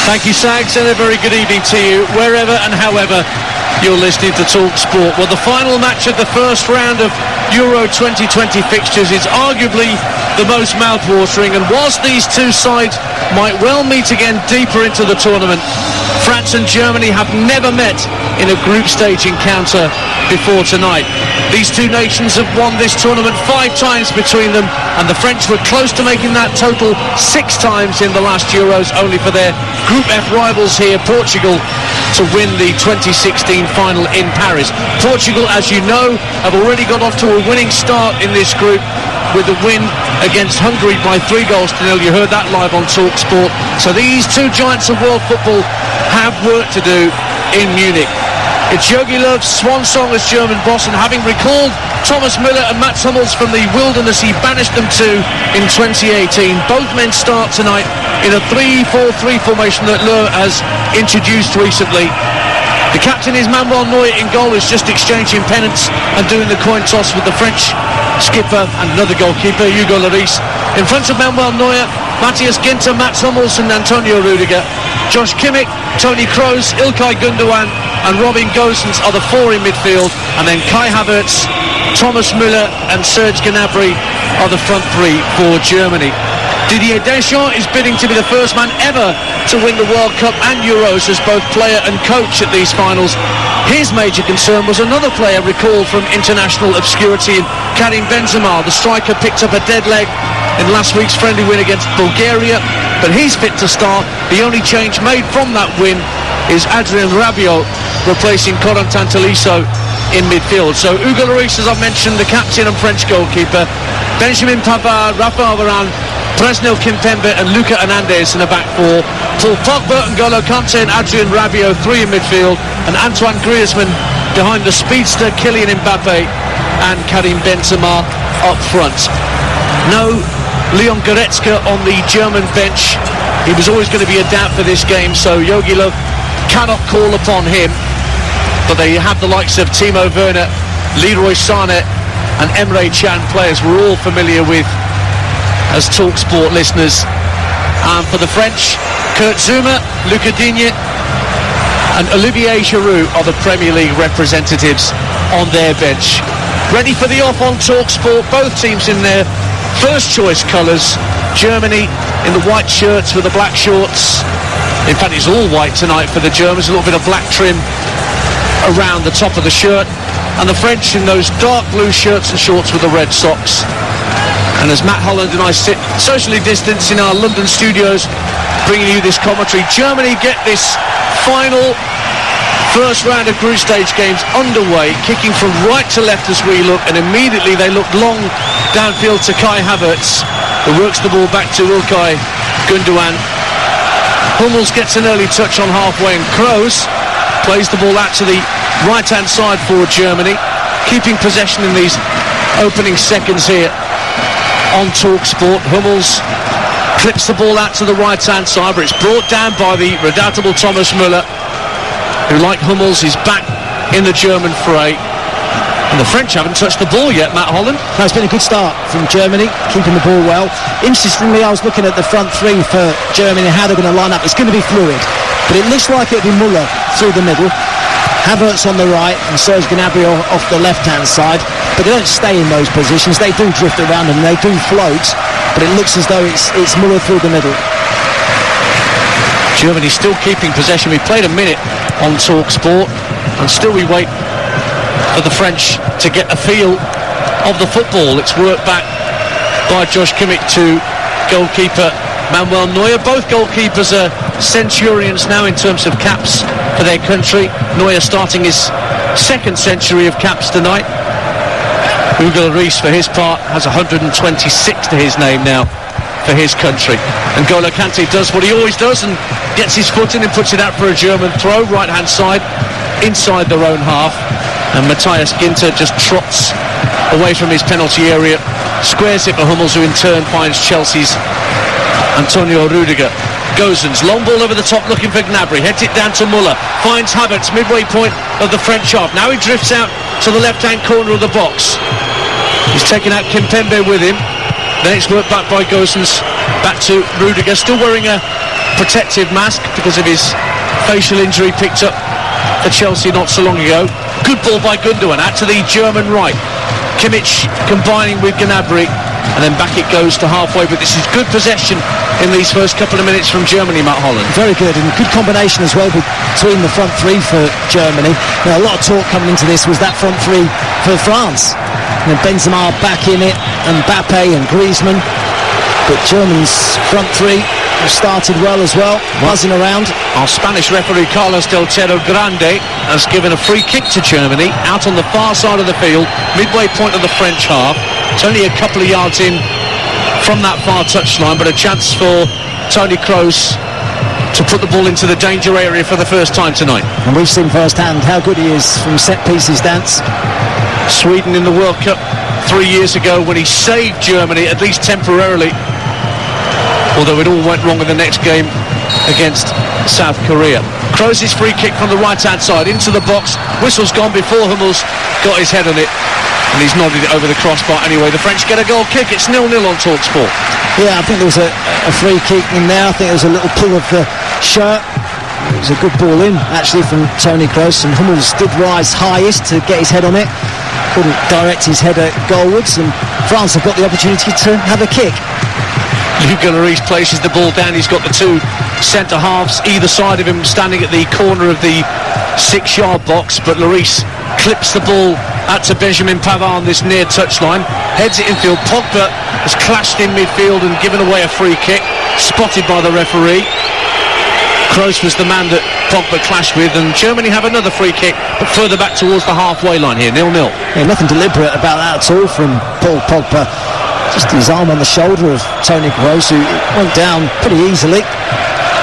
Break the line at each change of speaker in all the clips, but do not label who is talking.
Thank you, Sags, and a very good evening to you, wherever and however you're listening to Talk Sport. Well, the final match of the first round of Euro 2020 fixtures is arguably the most mouth-watering, and whilst these two sides might well meet again deeper into the tournament, France and Germany have never met in a group stage encounter before tonight. These two nations have won this tournament 5 times between them, and the French were close to making that total 6 times in the last Euros, only for their Group F rivals here, Portugal, to win the 2016 final in Paris. Portugal, as you know, have already got off to a winning start in this group with a win against Hungary by 3-0. You heard that live on Talk Sport. So these two giants of world football have work to do in Munich. It's Jogi Löw's swan song as German boss, and having recalled Thomas Müller and Mats Hummels from the wilderness he banished them to in 2018, both men start tonight in a 3-4-3 formation that Löw has introduced recently. The captain is Manuel Neuer in goal, who's just exchanging pennants and doing the coin toss with the French skipper and another goalkeeper, Hugo Lloris. In front of Manuel Neuer, Matthias Ginter, Mats Hummels and Antonio Rudiger. Josh Kimmich, Toni Kroos, Ilkay Gundogan and Robin Gosens are the 4 in midfield, and then Kai Havertz, Thomas Müller and Serge Gnabry are the front 3 for Germany. Didier Deschamps is bidding to be the first man ever to win the World Cup and Euros as both player and coach at these finals. His major concern was another player recalled from international obscurity in Karim Benzema. The striker picked up a dead leg in last week's friendly win against Bulgaria, but he's fit to start. The only change made from that win is Adrien Rabiot replacing Corentin Tolisso in midfield. So Hugo Lloris, as I've mentioned, the captain and French goalkeeper, Benjamin Pavard, Raphael Varane, Presnel Kimpembe and Luka Hernandez in the back 4, Paul Pogba and N'Golo Kante and Adrien Rabiot 3 in midfield, and Antoine Griezmann behind the speedster Kylian Mbappe and Karim Benzema up front. No Leon Goretzka on the German bench. He was always going to be a doubt for this game, so Jogi Löw cannot call upon him. But they have the likes of Timo Werner, Leroy Sané and Emre Can, players we're all familiar with as Talk Sport listeners. And for the French, Kurt Zouma, Luca Digne and Olivier Giroud are the Premier League representatives on their bench. Ready for the off on Talk Sport, both teams in their first choice colours. Germany in the white shirts with the black shorts. In fact, it's all white tonight for the Germans, a little bit of black trim around the top of the shirt, and the French in those dark blue shirts and shorts with the red socks. And as Matt Holland and I sit socially distanced in our London studios bringing you this commentary, Germany get this final first round of group stage games underway, kicking from right to left as we look, and immediately they look long downfield to Kai Havertz, who works the ball back to Ilkay Gundogan. Hummels gets an early touch on halfway, and Kroos plays the ball out to the right-hand side for Germany, keeping possession in these opening seconds here on Talk Sport. Hummels clips the ball out to the right-hand side, but it's brought down by the redoubtable Thomas Müller, who, like Hummels, is back in the German fray. And the French haven't touched the ball yet, Matt Holland.
No, it's been a good start from Germany, keeping the ball well. Interestingly, I was looking at the front 3 for Germany, how they're going to line up. It's going to be fluid, but it looks like it'll be Müller through the middle, Havertz on the right and Serge Gnabry off the left-hand side. But they don't stay in those positions. They do drift around and they do float, but it looks as though it's Müller through the middle.
Germany still keeping possession. We played a minute on Talk Sport, and still we wait for the French to get a feel of the football. It's worked back by Josh Kimmich to goalkeeper Manuel Neuer. Both goalkeepers are centurions now in terms of caps for their country. Neuer starting his 2nd century of caps tonight. Hugo Lloris, for his part, has 126 to his name now for his country. And N'Golo Kante does what he always does and gets his foot in and puts it out for a German throw, right-hand side, inside their own half. And Matthias Ginter just trots away from his penalty area, squares it for Hummels, who in turn finds Chelsea's Antonio Rudiger. Gosens, long ball over the top looking for Gnabry, heads it down to Müller, finds Havertz, midway point of the French half. Now he drifts out to the left-hand corner of the box. He's taken out Kimpembe with him. Then it's worked back by Gosens, back to Rudiger, still wearing a protective mask because of his facial injury picked up for Chelsea not so long ago. Good ball by Gundogan out to the German right. Kimmich combining with Gnabry, and then back it goes to halfway, but this is good possession in these first couple of minutes from Germany, Matt Holland.
Very good, and good combination as well between the front three for Germany. Now, a lot of talk coming into this was that front three for France. And Benzema back in it, and Mbappe and Griezmann. But Germany's front three have started well as well, buzzing around.
Our Spanish referee Carlos Del Cerro Grande has given a free kick to Germany out on the far side of the field, midway point of the French half. It's only a couple of yards in from that far touchline, but a chance for Toni Kroos to put the ball into the danger area for the first time tonight.
And we've seen firsthand how good he is from set pieces, Dance.
Sweden in the World Cup 3 years ago when he saved Germany, at least temporarily, although it all went wrong in the next game against South Korea. Kroos' free kick from the right-hand side into the box. Whistle's gone before Hummels got his head on it, and he's nodded it over the crossbar anyway. The French get a goal kick. It's 0-0 on TalkSport.
Yeah, I think there was a free kick in there. I think there was a little pull of the shirt. It was a good ball in, actually, from Toni Kroos, and Hummels did rise highest to get his head on it. Couldn't direct his header goalwards, and France have got the opportunity to have a kick.
Hugo Lloris places the ball down. He's got the two centre halves either side of him standing at the corner of the 6-yard box, but Lloris clips the ball out to Benjamin Pavard on this near touchline, heads it infield. Pogba has clashed in midfield and given away a free kick, spotted by the referee. Kroos was the man that Pogba clashed with, and Germany have another free kick, but further back towards the halfway line here, 0-0.
Yeah, nothing deliberate about that at all from Paul Pogba. Just his arm on the shoulder of Toni Kroos, who went down pretty easily.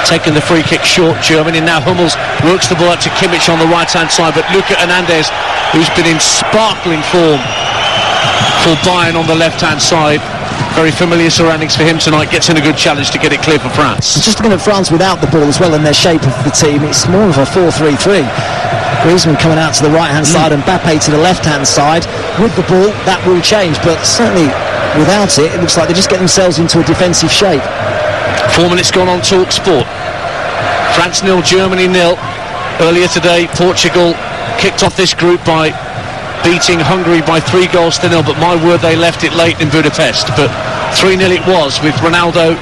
Taking the free kick short, Germany. Now Hummels works the ball out to Kimmich on the right-hand side, but Luka Hernandez, who's been in sparkling form for Bayern on the left-hand side, very familiar surroundings for him tonight, gets in a good challenge to get it clear for France.
Just looking at France without the ball as well and their shape of the team, it's more of a 4-3-3. Griezmann coming out to the right-hand side and Mbappe to the left-hand side. With the ball, that will change, but certainly without it, it looks like they just get themselves into a defensive shape.
4 minutes gone on TalkSport. France 0, Germany 0. Earlier today, Portugal kicked off this group by beating Hungary by 3-0, but my word, they left it late in Budapest. But 3-0 it was, with Ronaldo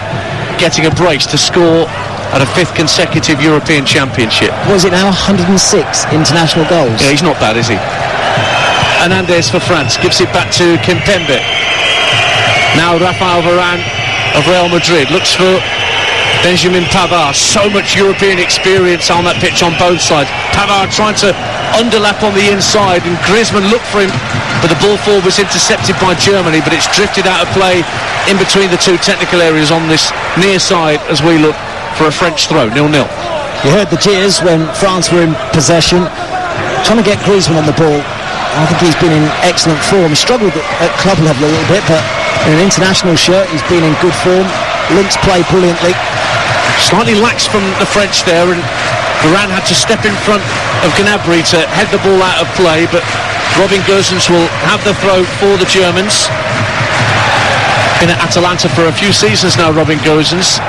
getting a brace to score at a 5th consecutive European Championship.
Was it now 106 international goals?
Yeah, he's not bad, is he? Hernandez for France gives it back to Kimpembe. Now Rafael Varane of Real Madrid looks for Benjamin Pavard. So much European experience on that pitch on both sides. Pavard trying to underlap on the inside, and Griezmann looked for him, but the ball forward was intercepted by Germany, but it's drifted out of play in between the two technical areas on this near side as we look for a French throw. 0-0.
You heard the cheers when France were in possession, trying to get Griezmann on the ball. I think he's been in excellent form. He struggled at club level a little bit, but in an international shirt he's been in good form. Links play brilliantly.
Slightly lax from the French there, and Varane had to step in front of Gnabry to head the ball out of play, but Robin Gosens will have the throw for the Germans. Been at Atalanta for a few seasons now, Robin Gosens.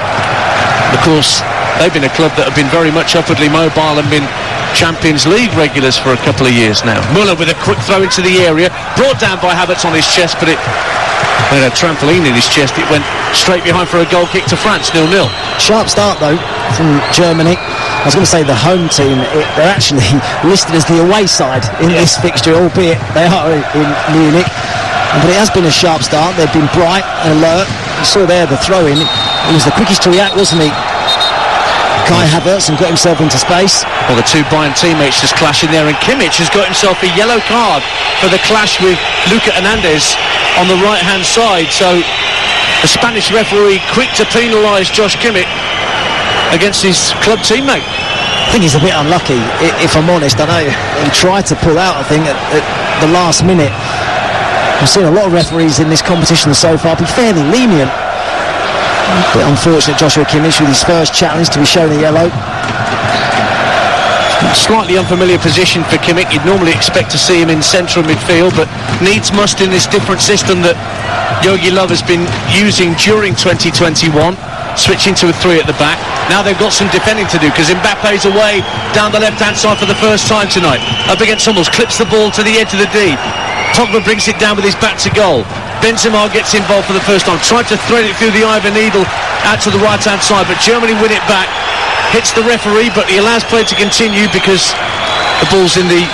Of course, they've been a club that have been very much upwardly mobile and been Champions League regulars for a couple of years now. Muller with a quick throw into the area, brought down by Havertz on his chest, but it had a trampoline in his chest. It went straight behind for a goal kick to France, 0-0.
Sharp start though from Germany. I was going to say the home team, they're actually listed as the away side in this fixture, albeit they are in Munich. But it has been a sharp start. They've been bright and alert. You saw there the throw-in. He was the quickest to react, wasn't he? Kai Havertz, and got himself into space.
Well, the two Bayern teammates just clashing there, and Kimmich has got himself a yellow card for the clash with Luka Hernandez on the right-hand side. So the Spanish referee quick to penalise Josh Kimmich against his club teammate.
I think he's a bit unlucky, if I'm honest. I know he tried to pull out, I think, at the last minute. I've seen a lot of referees in this competition so far be fairly lenient. A bit unfortunate, Joshua Kimmich, with his first challenge to be shown a yellow.
Slightly unfamiliar position for Kimmich. You'd normally expect to see him in central midfield, but needs must in this different system that Jogi Löw has been using during 2021, switching to a 3 at the back. Now they've got some defending to do because Mbappe's away down the left-hand side for the first time tonight. Up against Hummels, clips the ball to the edge of the D. Pogba brings it down with his back to goal. Benzema gets involved for the first time, tried to thread it through the eye of a needle out to the right-hand side, but Germany win it back. Hits the referee, but he allows play to continue because the ball's in the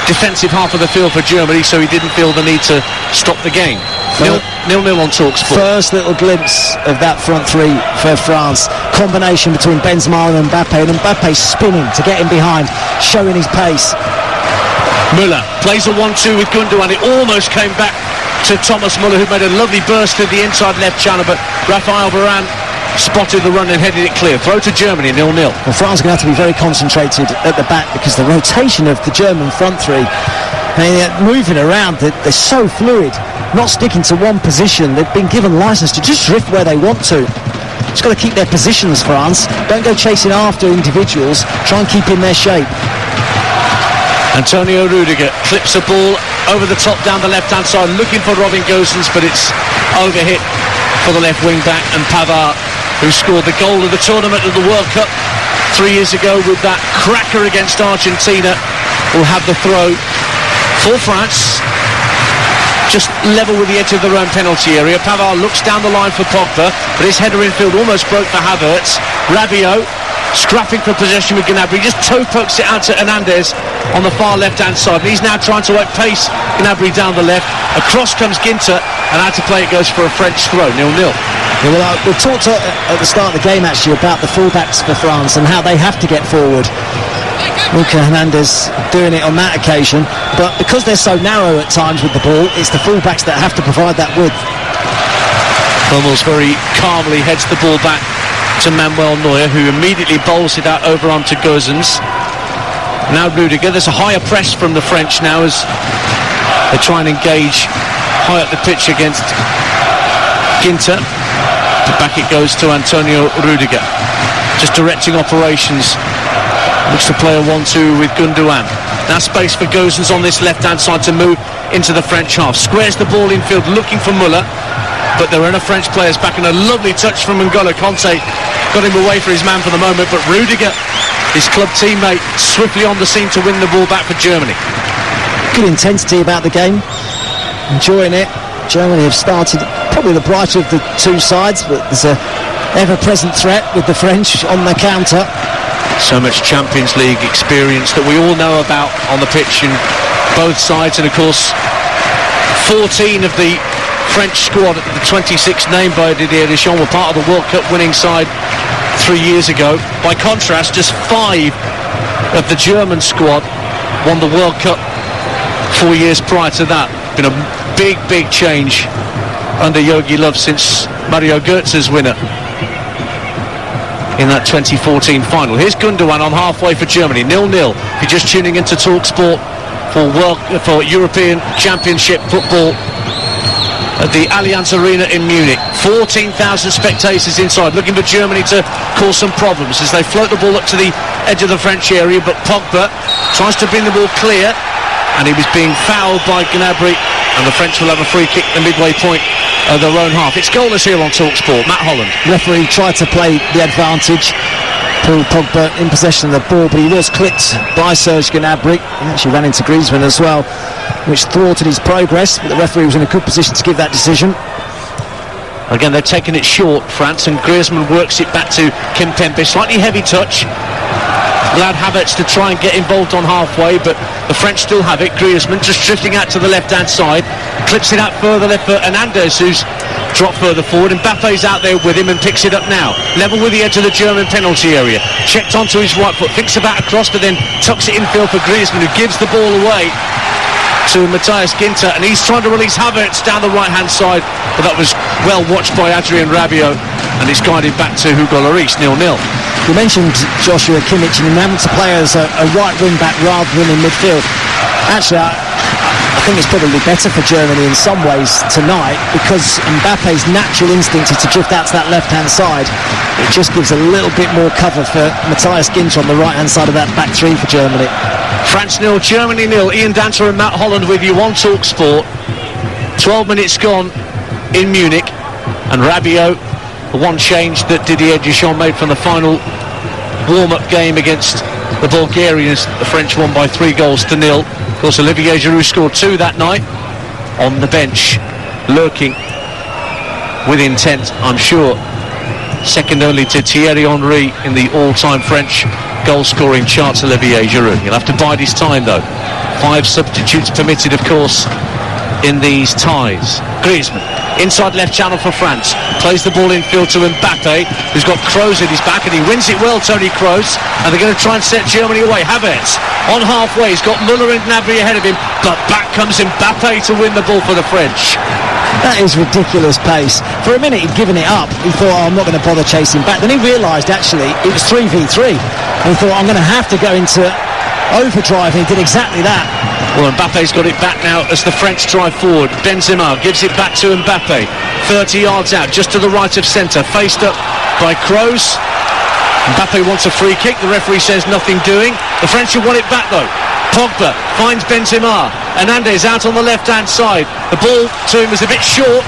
defensive half of the field for Germany, so he didn't feel the need to stop the game. 0-0 on TalkSport.
First little glimpse of that front three for France. Combination between Benzema and Mbappe, and Mbappe spinning to get him behind, showing his pace.
Müller plays a 1-2 with Gundogan. It almost came back to Thomas Müller, who made a lovely burst through the inside left channel, but Raphael Varane spotted the run and headed it clear. Throw to Germany, 0-0.
Well, France are going to have to be very concentrated at the back because the rotation of the German front three, moving around, they're so fluid, not sticking to one position. They've been given license to just drift where they want to. Just got to keep their positions, France. Don't go chasing after individuals. Try and keep in their shape.
Antonio Rudiger clips a ball over the top down the left-hand side, looking for Robin Gosens, but it's overhit for the left wing-back, and Pavard, who scored the goal of the tournament of the World Cup 3 years ago with that cracker against Argentina, will have the throw for France, just level with the edge of their own penalty area. Pavard looks down the line for Pogba, but his header infield almost broke for Havertz. Rabiot scrapping for possession with Gnabry, just toe pokes it out to Hernandez on the far left-hand side, and he's now trying to outpace Gnabry down the left. Across comes Ginter, and out to play it goes for a French throw, 0-0.
Yeah, well, we talked at the start of the game actually about the fullbacks for France and how they have to get forward. Luka Hernandez doing it on that occasion, but because they're so narrow at times with the ball, it's the fullbacks that have to provide that width.
Hummels very calmly heads the ball back to Manuel Neuer, who immediately bowls it out over onto Gosens. Now Rudiger. There's a higher press from the French now as they try and engage high up the pitch against Ginter. Back it goes to Antonio Rudiger, just directing operations. Looks to play a 1-2 with Gundogan. Now space for Gosens on this left-hand side to move into the French half. Squares the ball infield looking for Müller, but there are no French players back, and a lovely touch from N'Golo Kanté got him away for his man for the moment, but Rudiger, his club teammate, swiftly on the scene to win the ball back for Germany.
Good intensity about the game, enjoying it. Germany have started probably the brighter of the two sides, but there's a ever-present threat with the French on the counter.
So much Champions League experience that we all know about on the pitch in both sides, and of course 14 of the French squad, the 26 named by Didier Deschamps, were part of the World Cup winning side 3 years ago. By contrast, just 5 of the German squad won the World Cup 4 years prior to that. Been a big change under Jogi Löw since Mario Götze's winner in that 2014 final. Here's Gundogan on halfway for Germany, 0-0. If you're just tuning into TalkSport for European Championship football at the Allianz Arena in Munich. 14,000 spectators inside, looking for Germany to cause some problems as they float the ball up to the edge of the French area, but Pogba tries to bring the ball clear, and he was being fouled by Gnabry, and the French will have a free kick at the midway point of their own half. It's goalless here on TalkSport. Matt Holland.
Referee tried to play the advantage. Paul Pogba in possession of the ball, but he was clipped by Serge Gnabry. He actually ran into Griezmann as well, which thwarted his progress, but the referee was in a good position to give that decision.
Again, they're taking it short, France, and Griezmann works it back to Kimpembe. Slightly heavy touch. Allowed Havertz to try and get involved on halfway, but the French still have it. Griezmann just drifting out to the left-hand side, clips it out further left for Hernandez, who's dropped further forward. Mbappe's out there with him and picks it up now. Level with the edge of the German penalty area. Checked onto his right foot, thinks about a cross, but then tucks it infield for Griezmann, who gives the ball away to Matthias Ginter, and he's trying to release Havertz down the right-hand side, but that was well watched by Adrien Rabiot, and it's guided back to Hugo Lloris, 0-0.
You mentioned Joshua Kimmich and him having to play as a right wing-back rather than in midfield. Actually, I think it's probably better for Germany in some ways tonight, because Mbappe's natural instinct is to drift out to that left-hand side. It just gives a little bit more cover for Matthias Ginter on the right-hand side of that back three for Germany.
France 0, Germany 0. Ian Danter and Matt Holland with you on TalkSport. 12 minutes gone in Munich, and Rabiot, the one change that Didier Deschamps made from the final warm-up game against the Bulgarians. The French won by 3-0. Of course, Olivier Giroud scored 2 that night on the bench, lurking with intent, I'm sure. Second only to Thierry Henry in the all-time French goal-scoring charts, Olivier Giroud. He'll have to bide his time, though. 5 substitutes permitted, of course, in these ties. Griezmann, inside left channel for France, plays the ball infield to Mbappe, who's got Kroos at his back, and he wins it well, Toni Kroos, and they're going to try and set Germany away. Havertz on halfway, he's got Müller and Gnabry ahead of him, but back comes Mbappe to win the ball for the French.
That is ridiculous pace. For a minute he'd given it up. He thought, I'm not going to bother chasing back. Then he realised actually it was 3v3, and he thought, I'm going to have to go into overdrive, and he did exactly that.
Well, Mbappe's got it back now as the French drive forward. Benzema gives it back to Mbappe, 30 yards out, just to the right of centre, faced up by Kroos. Mbappe wants a free kick. The referee says nothing doing. The French have won it back though. Pogba finds Benzema. Hernandez out on the left-hand side. The ball to him is a bit short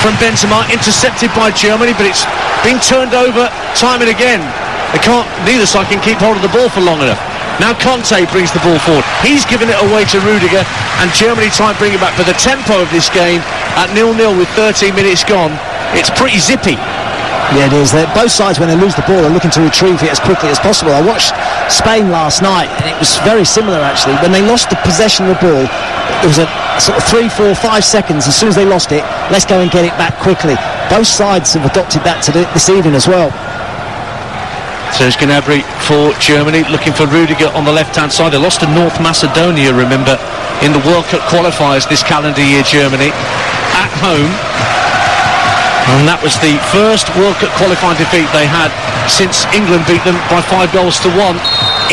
from Benzema, intercepted by Germany, but it's been turned over time and again. Neither side can keep hold of the ball for long enough. Now Conte brings the ball forward. He's given it away to Rudiger, and Germany try and bring it back. But the tempo of this game at 0-0 with 13 minutes gone, it's pretty zippy.
Yeah, it is. Both sides, when they lose the ball, are looking to retrieve it as quickly as possible. I watched Spain last night, and it was very similar, actually. When they lost the possession of the ball, it was a sort of 3, 4, 5 seconds. As soon as they lost it, let's go and get it back quickly. Both sides have adopted that to this evening as well.
Serge Gnabry for Germany, looking for Rudiger on the left-hand side. They lost to North Macedonia, remember, in the World Cup qualifiers this calendar year, Germany, at home. And that was the first World Cup qualifying defeat they had since England beat them by 5-1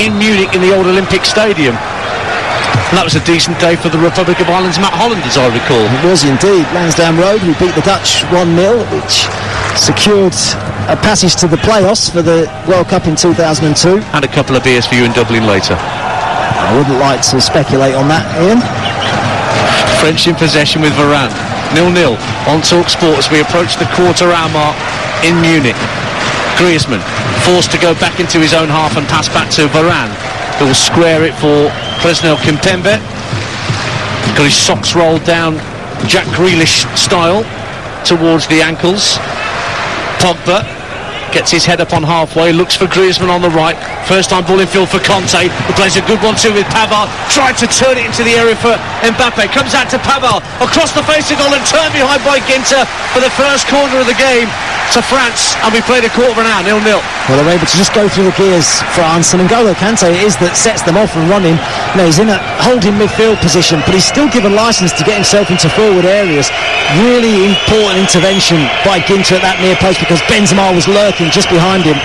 in Munich in the old Olympic Stadium. And that was a decent day for the Republic of Ireland's Matt Holland, as I recall.
It was indeed. Lansdowne Road, we beat the Dutch 1-0, which secured a passage to the playoffs for the World Cup in 2002.
And a couple of beers for you in Dublin later.
I wouldn't like to speculate on that, Ian.
French in possession with Varane. 0-0 on TalkSport as we approach the quarter-hour mark in Munich. Griezmann forced to go back into his own half and pass back to Varane, who will square it for Presnel Kimpembe. Got his socks rolled down Jack Grealish style towards the ankles. Pogba gets his head up on halfway, looks for Griezmann on the right. First time ball in field for Conte, who plays a good one too with Pavard. Tried to turn it into the area for Mbappe. Comes out to Pavard, across the face of goal and turned behind by Ginter for the first corner of the game to France. And we played a quarter of an hour, 0-0.
Well, they're able to just go through the gears, France, and N'Golo Kante it is that sets them off and running. You know, he's in a holding midfield position, but he's still given licence to get himself into forward areas. Really important intervention by Ginter at that near post, because Benzema was lurking just behind him.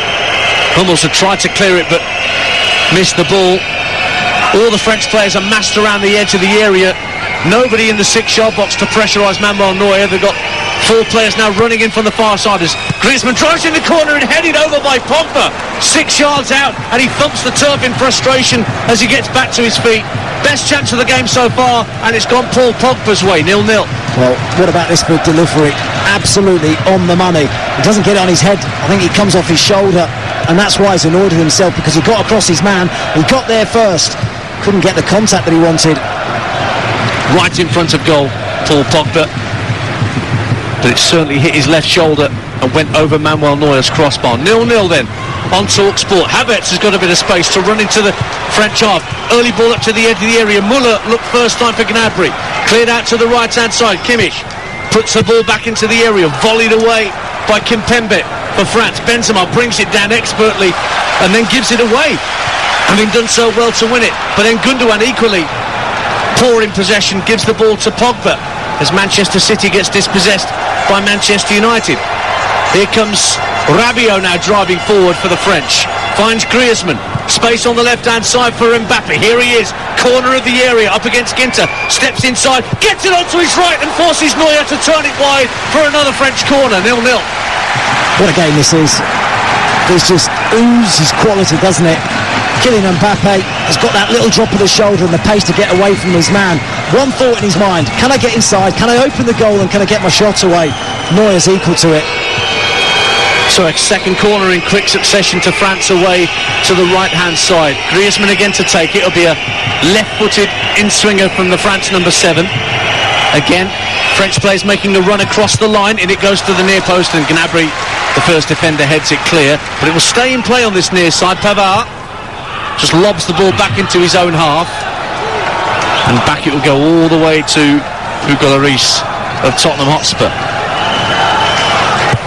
Hummels had tried to clear it but missed the ball. All the French players are massed around the edge of the area. Nobody in the 6-yard box to pressurise Manuel Neuer. They've got 4 players now running in from the far side as Griezmann drives in the corner and headed over by Pogba. 6 yards out, and he thumps the turf in frustration as he gets back to his feet. Best chance of the game so far, and it's gone Paul Pogba's way, 0-0.
Well, what about this for delivery? Absolutely on the money. He doesn't get it on his head. I think he comes off his shoulder, and that's why he's annoyed with himself, because he got across his man. He got there first. Couldn't get the contact that he wanted.
Right in front of goal, Paul Pogba. But it certainly hit his left shoulder and went over Manuel Neuer's crossbar. 0-0 then on TalkSport. Havertz has got a bit of space to run into the French half. Early ball up to the edge of the area. Müller looked first time for Gnabry. Cleared out to the right-hand side. Kimmich puts the ball back into the area. Volleyed away by Kimpembe for France. Benzema brings it down expertly and then gives it away, having done so well to win it. But then Gundogan equally poor in possession, gives the ball to Pogba as Manchester City gets dispossessed by Manchester United. Here comes Rabiot now driving forward for the French. Finds Griezmann. Space on the left-hand side for Mbappe. Here he is. Corner of the area up against Ginter. Steps inside. Gets it onto his right and forces Neuer to turn it wide for another French corner. 0-0.
What a game this is. This just oozes quality, doesn't it? Kylian Mbappe has got that little drop of the shoulder and the pace to get away from his man. One thought in his mind: can I get inside? Can I open the goal and can I get my shot away? Neuer's equal to it.
So a second corner in quick succession to France away to the right-hand side. Griezmann again to take it. It'll be a left-footed in-swinger from the France number 7. Again, French players making the run across the line, and it goes to the near post, and Gnabry, the first defender, heads it clear. But it will stay in play on this near side. Pavard just lobs the ball back into his own half, and back it will go all the way to Hugo Lloris of Tottenham Hotspur.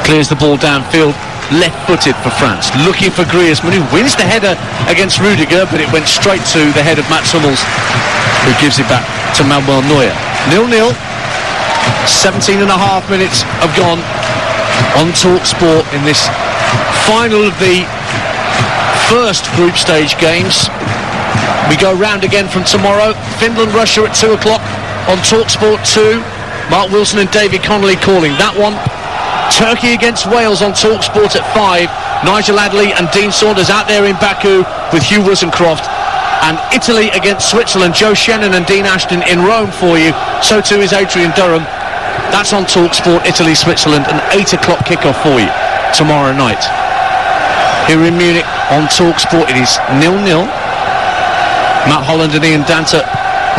Clears the ball downfield, left-footed for France, looking for Griezmann, who wins the header against Rudiger, but it went straight to the head of Mats Hummels, who gives it back to Manuel Neuer. 0-0, 17 and a half minutes have gone on TalkSport in this final of the first group stage games. We go round again from tomorrow. Finland, Russia at 2 o'clock on TalkSport 2. Mark Wilson and David Connolly calling that one. Turkey against Wales on TalkSport at 5. Nigel Adley and Dean Saunders out there in Baku with Hugh Rosencroft. And Italy against Switzerland, Joe Shannon and Dean Ashton in Rome for you. So too is Adrian Durham. That's on TalkSport, Italy, Switzerland, an 8 o'clock kickoff for you tomorrow night. Here in Munich on TalkSport, it is 0-0. Matt Holland and Ian Danter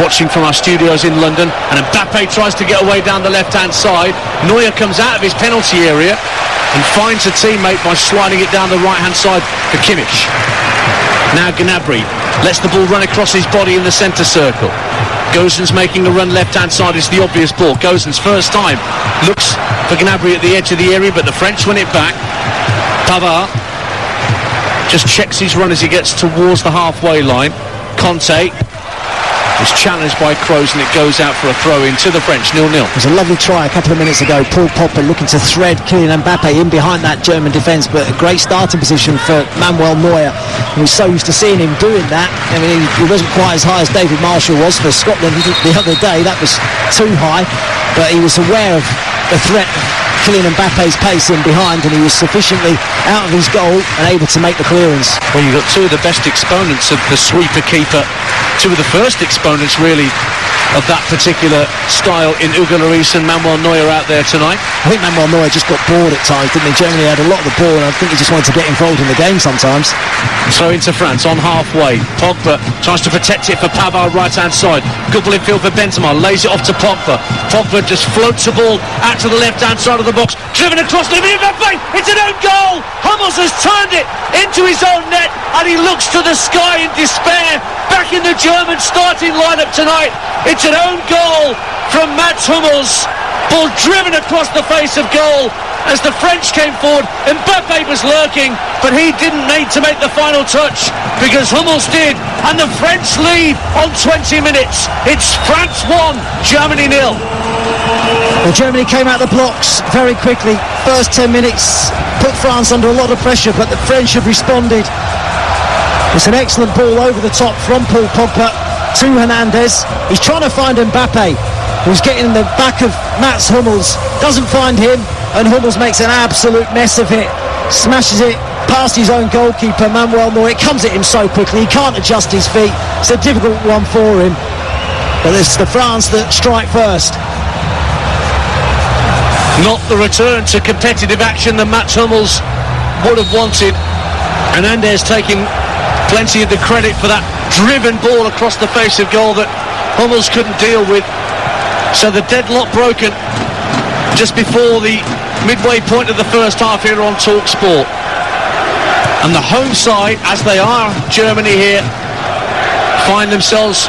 watching from our studios in London, and Mbappe tries to get away down the left-hand side. Neuer comes out of his penalty area and finds a teammate by sliding it down the right-hand side for Kimmich. Now Gnabry lets the ball run across his body in the centre circle. Gosens making a run left-hand side is the obvious ball. Gosens first time looks for Gnabry at the edge of the area, but the French win it back. Pavard just checks his run as he gets towards the halfway line. Conte is challenged by Kroos, and it goes out for a throw-in to the French. 0-0.
It was a lovely try a couple of minutes ago. Paul Pogba looking to thread Kylian Mbappe in behind that German defence, but a great starting position for Manuel Neuer. We're so used to seeing him doing that. I mean, he wasn't quite as high as David Marshall was for Scotland the other day. That was too high, but he was aware of the threat of Kylian Mbappe's pace in behind, and he was sufficiently out of his goal and able to make the clearance.
Well, you've got two of the best exponents of the sweeper keeper, two of the first exponents really of that particular style in Hugo Lloris and Manuel Neuer out there tonight.
I think Manuel Neuer just got bored at times, didn't he? Germany had a lot of the ball, and I think he just wanted to get involved in the game sometimes.
So into France on halfway. Pogba tries to protect it for Pavard right-hand side. Good ball in field for Benzema, lays it off to Pogba. Pogba just floats the ball out to the left-hand side of the box, driven across the Mbappe. It's an own goal. Hummels has turned it into his own net, and he looks to the sky in despair. Back in the German starting lineup tonight. It's an own goal from Mats Hummels. Ball driven across the face of goal as the French came forward. Mbappe was lurking, but he didn't need to make the final touch because Hummels did, and the French lead on 20 minutes. It's France 1, Germany 0.
Well, Germany came out the blocks very quickly. First 10 minutes put France under a lot of pressure, but the French have responded. It's an excellent ball over the top from Paul Pogba to Hernandez. He's trying to find Mbappe, who's getting in the back of Mats Hummels. Doesn't find him, and Hummels makes an absolute mess of it. Smashes it past his own goalkeeper, Manuel Neuer. It comes at him so quickly, he can't adjust his feet. It's a difficult one for him. But it's the France that strike first.
Not the return to competitive action that Mats Hummels would have wanted. Hernandez taking plenty of the credit for that driven ball across the face of goal that Hummels couldn't deal with. So the deadlock broken just before the midway point of the first half here on TalkSport. And the home side, as they are, Germany here, find themselves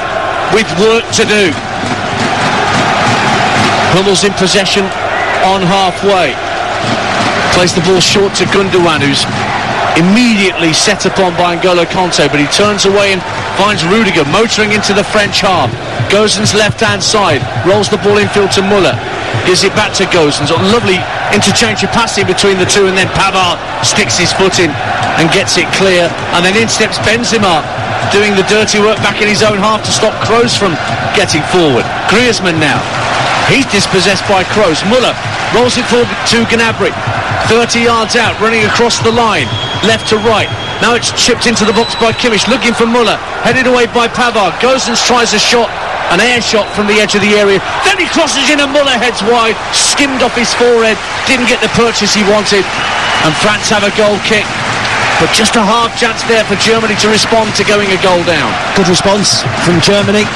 with work to do. Hummels in possession on halfway. Plays the ball short to Gundogan, who's immediately set upon by N'Golo Kanté, but he turns away and finds Rudiger motoring into the French half. Gosens left-hand side, rolls the ball infield to Muller, gives it back to Gosens. A lovely interchange of passing between the two, and then Pavard sticks his foot in and gets it clear, and then in steps Benzema, doing the dirty work back in his own half to stop Kroos from getting forward. Griezmann now, he's dispossessed by Kroos. Muller rolls it forward to Gnabry, 30 yards out, running across the line, left to right. Now it's chipped into the box by Kimmich, looking for Muller, headed away by Pavard. Gosens tries a shot, an air shot from the edge of the area. Then he crosses in and Muller heads wide, skimmed off his forehead, didn't get the purchase he wanted. and France have a goal kick, but just a half chance there for Germany to respond to going a goal down.
Good response from Germany,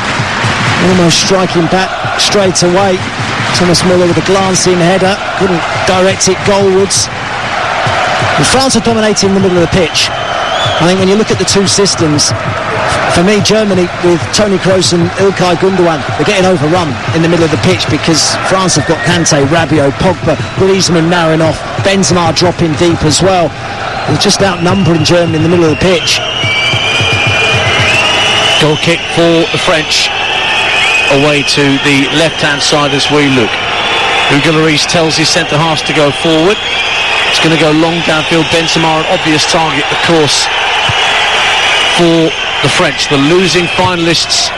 almost striking back straight away. Thomas Müller with a glancing header, couldn't direct it goalwards. And France are dominating the middle of the pitch. I think when you look at the two systems, for me, Germany with Toni Kroos and Ilkay Gundogan, they're getting overrun in the middle of the pitch because France have got Kante, Rabiot, Pogba, Griezmann narrowing off, Benzema dropping deep as well. They're just outnumbering Germany in the middle of the pitch.
Goal kick for the French, away to the left-hand side as we look. Hugo Lloris tells his centre-halves to go forward. It's going to go long downfield. Benzema, an obvious target, of course, for the French, the losing finalists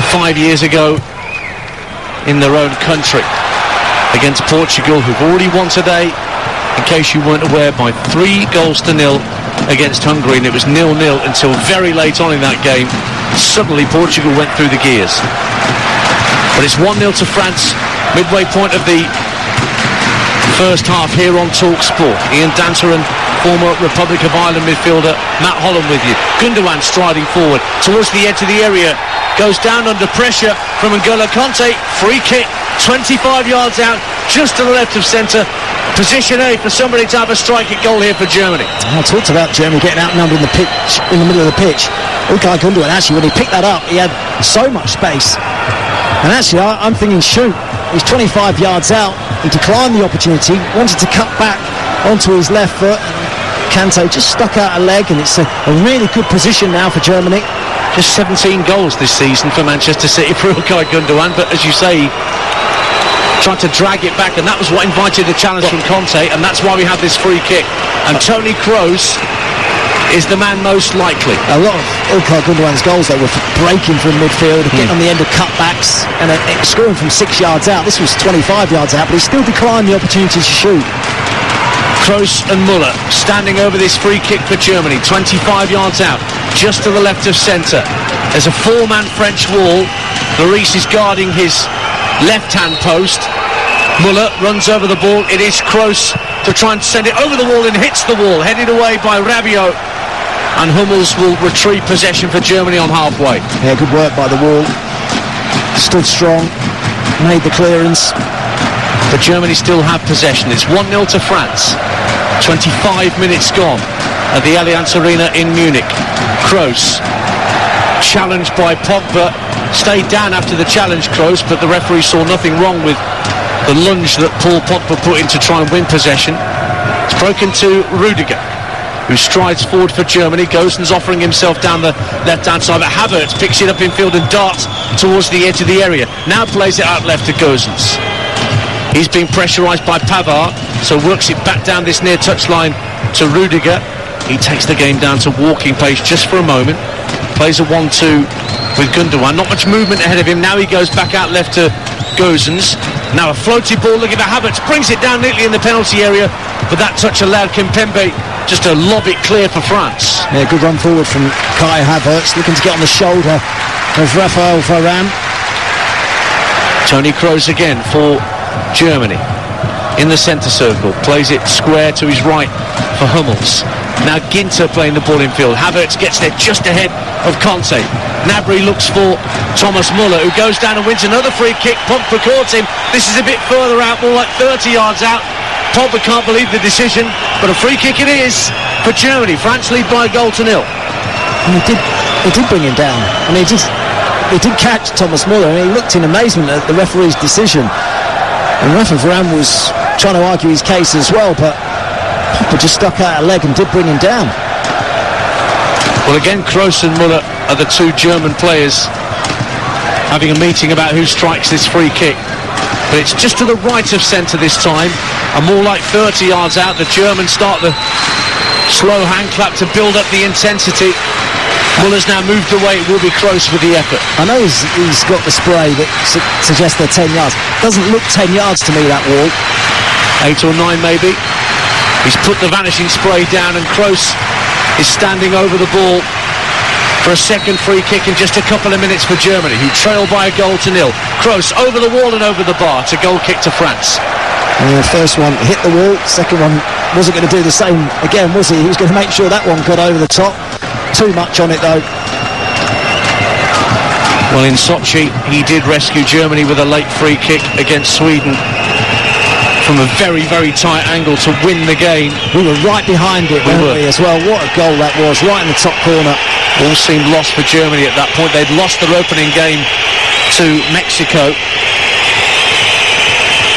5 years ago in their own country against Portugal, who've already won today, in case you weren't aware, by 3-0 against Hungary, and it was 0-0 until very late on in that game. Suddenly Portugal went through the gears. But it's 1-0 to France, midway point of the first half here on TalkSport. Ian Danteran, former Republic of Ireland midfielder, Matt Holland with you. Gundogan striding forward towards the edge of the area, goes down under pressure from N'Golo Kanté. Free kick, 25 yards out, just to the left of centre. Position A for somebody to have a strike at goal here for Germany.
I talked about Germany getting outnumbered in the pitch, in the middle of the pitch. Ilkay Gundogan, actually, when he picked that up, he had so much space. And actually, I'm thinking, shoot, he's 25 yards out. He declined the opportunity, wanted to cut back onto his left foot. Kante just stuck out a leg, and it's a really good position now for Germany.
Just 17 goals this season for Manchester City for Ilkay Gundogan, but as you say, tried to drag it back, and that was what invited the challenge from Kanté, and that's why we have this free kick. And Toni Kroos is the man most likely.
A lot of Ilkay Gundogan's goals, though, were breaking from midfield, getting on the end of cutbacks, and scoring from 6 yards out. This was 25 yards out, but he still declined the opportunity to shoot.
Kroos and Müller standing over this free kick for Germany, 25 yards out, just to the left of centre. There's a 4-man French wall. Lloris is guarding his left-hand post. Müller runs over the ball. It is Kroos to try and send it over the wall, and hits the wall, headed away by Rabiot. And Hummels will retrieve possession for Germany on halfway.
Yeah, good work by the wall. Stood strong, made the clearance.
But Germany still have possession. It's 1-0 to France. 25 minutes gone at the Allianz Arena in Munich. Kroos, challenged by Pogba, stayed down after the challenge, Kroos, but the referee saw nothing wrong with the lunge that Paul Pogba put in to try and win possession. It's broken to Rudiger, who strides forward for Germany. Gosens offering himself down the left-hand side, but Havertz picks it up in field and darts towards the edge of the area. Now plays it out left to Gosens. He's been pressurised by Pavard, so works it back down this near touchline to Rudiger. He takes the game down to walking pace just for a moment. Plays a 1-2 with Gundogan. Not much movement ahead of him. Now he goes back out left to Gosens. Now a floaty ball looking for Havertz. Brings it down neatly in the penalty area, but that touch allowed Kimpembe just to lob it clear for France.
Yeah, good run forward from Kai Havertz, looking to get on the shoulder of Raphael Varane.
Toni Kroos again for Germany in the centre circle, plays it square to his right for Hummels. Now Ginter playing the ball in field. Havertz gets there just ahead of Kanté. Gnabry looks for Thomas Müller, who goes down and wins another free kick. Pogba caught him. This is a bit further out, more like 30 yards out. Pogba can't believe the decision, but a free kick it is for Germany. France lead by a goal to 0.
And he did bring him down. I mean, he did catch Thomas Müller, and he looked in amazement at the referee's decision. And Raphael Varane was trying to argue his case as well, but Pogba just stuck out a leg and did bring him down.
Well, again, Kroos and Müller are the two German players having a meeting about who strikes this free kick. But it's just to the right of centre this time, and more like 30 yards out. The Germans start the slow hand clap to build up the intensity. Muller's now moved away. It will be Kroos with the effort.
I know he's got the spray that suggests they're 10 yards. Doesn't look 10 yards to me, that wall.
8 or 9 maybe. He's put the vanishing spray down, and Kroos is standing over the ball for a second free kick in just a couple of minutes for Germany, who trail by a goal to 0. Kroos over the wall and over the bar. It's a goal kick to France.
First one hit the wall, second one wasn't going to do the same again, was he? He was going to make sure that one got over the top. Too much on it though.
Well, in Sochi, he did rescue Germany with a late free kick against Sweden from a very, very tight angle to win the game.
We were right behind it, weren't we, as well? What a goal that was, right in the top corner.
All seemed lost for Germany at that point. They'd lost their opening game to Mexico.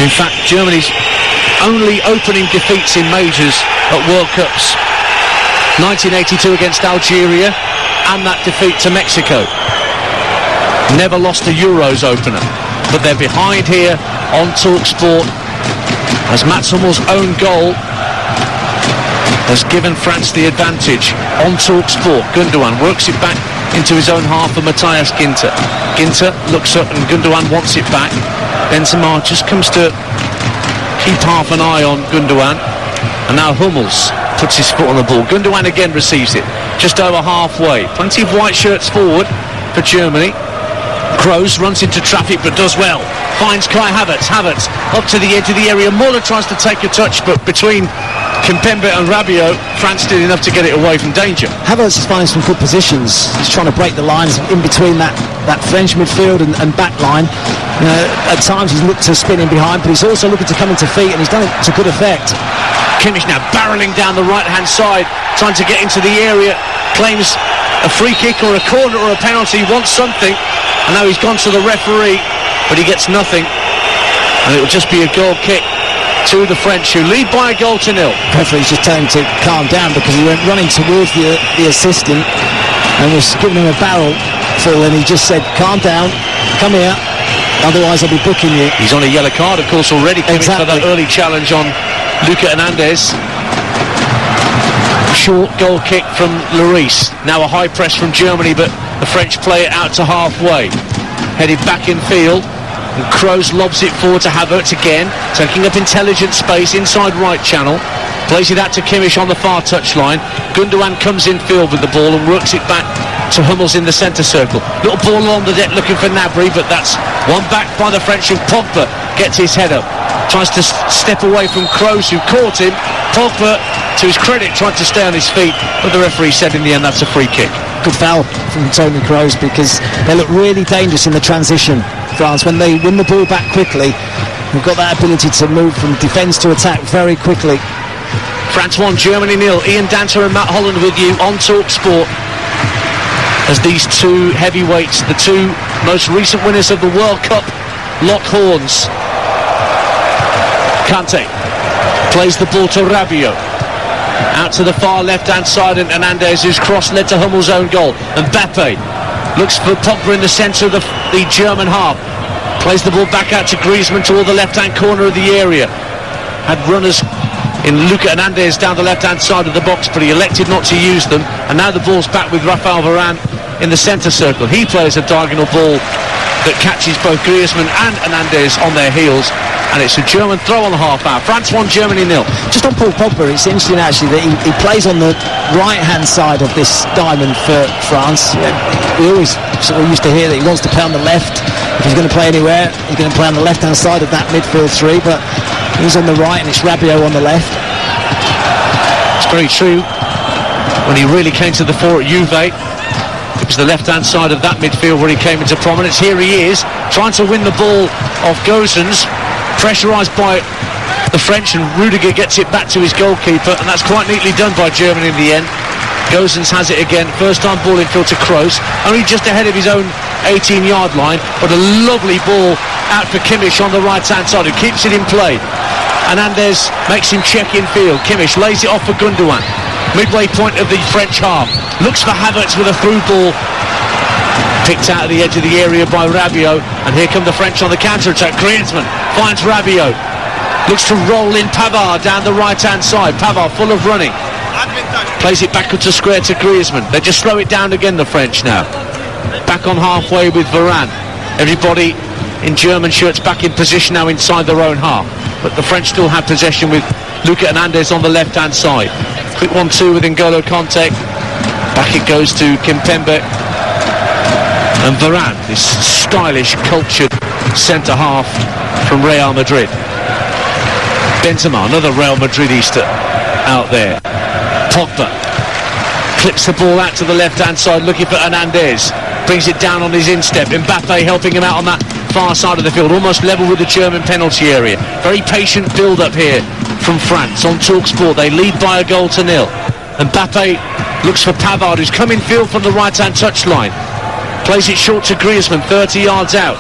In fact, Germany's only opening defeats in majors at World Cups, 1982 against Algeria and that defeat to Mexico. Never lost a Euros opener, but they're behind here on TalkSport as Mats Hummels' own goal has given France the advantage on TalkSport. Gundogan works it back into his own half for Matthias Ginter. Ginter looks up and Gundogan wants it back. Benzema just comes to keep half an eye on Gundogan, and now Hummels puts his foot on the ball. Gundogan again receives it just over halfway. Plenty of white shirts forward for Germany. Kroos runs into traffic but does well. Finds Kai Havertz. Havertz up to the edge of the area. Muller tries to take a touch, but between Kimpembe and Rabiot, France did enough to get it away from danger.
Havertz is finding some good positions. He's trying to break the lines in between that French midfield and back line. At times he's looked to spin in behind, but he's also looking to come into feet, and he's done it to good effect.
Kimmich now barrelling down the right-hand side, trying to get into the area, claims a free kick or a corner or a penalty, wants something, and now he's gone to the referee, but he gets nothing, and it will just be a goal kick to the French, who lead by a goal to nil.
Referee's just telling him to calm down because he went running towards the assistant and was giving him a barrel full, and he just said, calm down, come here, otherwise I'll be booking you.
He's on a yellow card, of course, already.
Exactly.
For that early challenge on Luca Hernandez. Short goal kick from Lloris. Now a high press from Germany, but the French play it out to halfway. Headed back in field, and Kroos lobs it forward to Havertz again, taking up intelligent space inside right channel. Plays it out to Kimmich on the far touchline. Gundogan comes in field with the ball and works it back to Hummels in the centre circle. Little ball along the deck looking for Gnabry, but that's one back by the French, and Pogba gets his head up. Tries to step away from Kroos, who caught him. Pogba, to his credit, tried to stay on his feet, but the referee said in the end that's a free kick.
Good foul from Toni Kroos, because they look really dangerous in the transition, France. When they win the ball back quickly, they've got that ability to move from defence to attack very quickly.
France 1, Germany 0. Ian Danter and Matt Holland with you on TalkSport as these two heavyweights, the two most recent winners of the World Cup, lock horns. Kante plays the ball to Rabiot. Out to the far left-hand side, and Hernandez, whose cross led to Hummels' own goal. And Mbappe looks for Pogba in the centre of the German half. Plays the ball back out to Griezmann toward the left-hand corner of the area. Had runners in Luca Hernandez down the left-hand side of the box, but he elected not to use them. And now the ball's back with Rafael Varane in the centre circle. He plays a diagonal ball that catches both Griezmann and Hernandez on their heels. And it's a German throw on the half hour. France 1, Germany 0.
Just on Paul Pogba, it's interesting actually that he plays on the right-hand side of this diamond for France. We always sort of used to hear that he wants to play on the left. If he's going to play anywhere, he's going to play on the left-hand side of that midfield three, but he's on the right and it's Rabiot on the left.
It's very true. When he really came to the fore at Juve, it was the left-hand side of that midfield where he came into prominence. Here he is, trying to win the ball off Gosens, pressurised by the French, and Rudiger gets it back to his goalkeeper, and that's quite neatly done by Germany in the end. Gosens has it again, first time ball in field to Kroos, only just ahead of his own 18-yard line, but a lovely ball out for Kimmich on the right-hand side, who keeps it in play. Hernandez makes him check in field. Kimmich lays it off for Gundogan. Midway point of the French half. Looks for Havertz with a through ball. Picked out of the edge of the area by Rabiot. And here come the French on the counter-attack. Griezmann finds Rabiot. Looks to roll in Pavard down the right-hand side. Pavard full of running. Plays it back to square to Griezmann. They just slow it down again, the French now. Back on halfway with Varane. Everybody in German shirts back in position now inside their own half. But the French still have possession with Luca Hernandez on the left-hand side. Quick 1-2 with N'Golo Kanté. Back it goes to Kimpembe. And Varane, this stylish, cultured centre-half from Real Madrid. Benzema, another Real Madridista out there. Pogba clips the ball out to the left-hand side, looking for Hernandez. Brings it down on his instep. Mbappe helping him out on that far side of the field, almost level with the German penalty area. Very patient build-up here from France on TalkSport. They lead by a goal to nil. Mbappe looks for Pavard, who's come in field from the right-hand touchline. Plays it short to Griezmann, 30 yards out.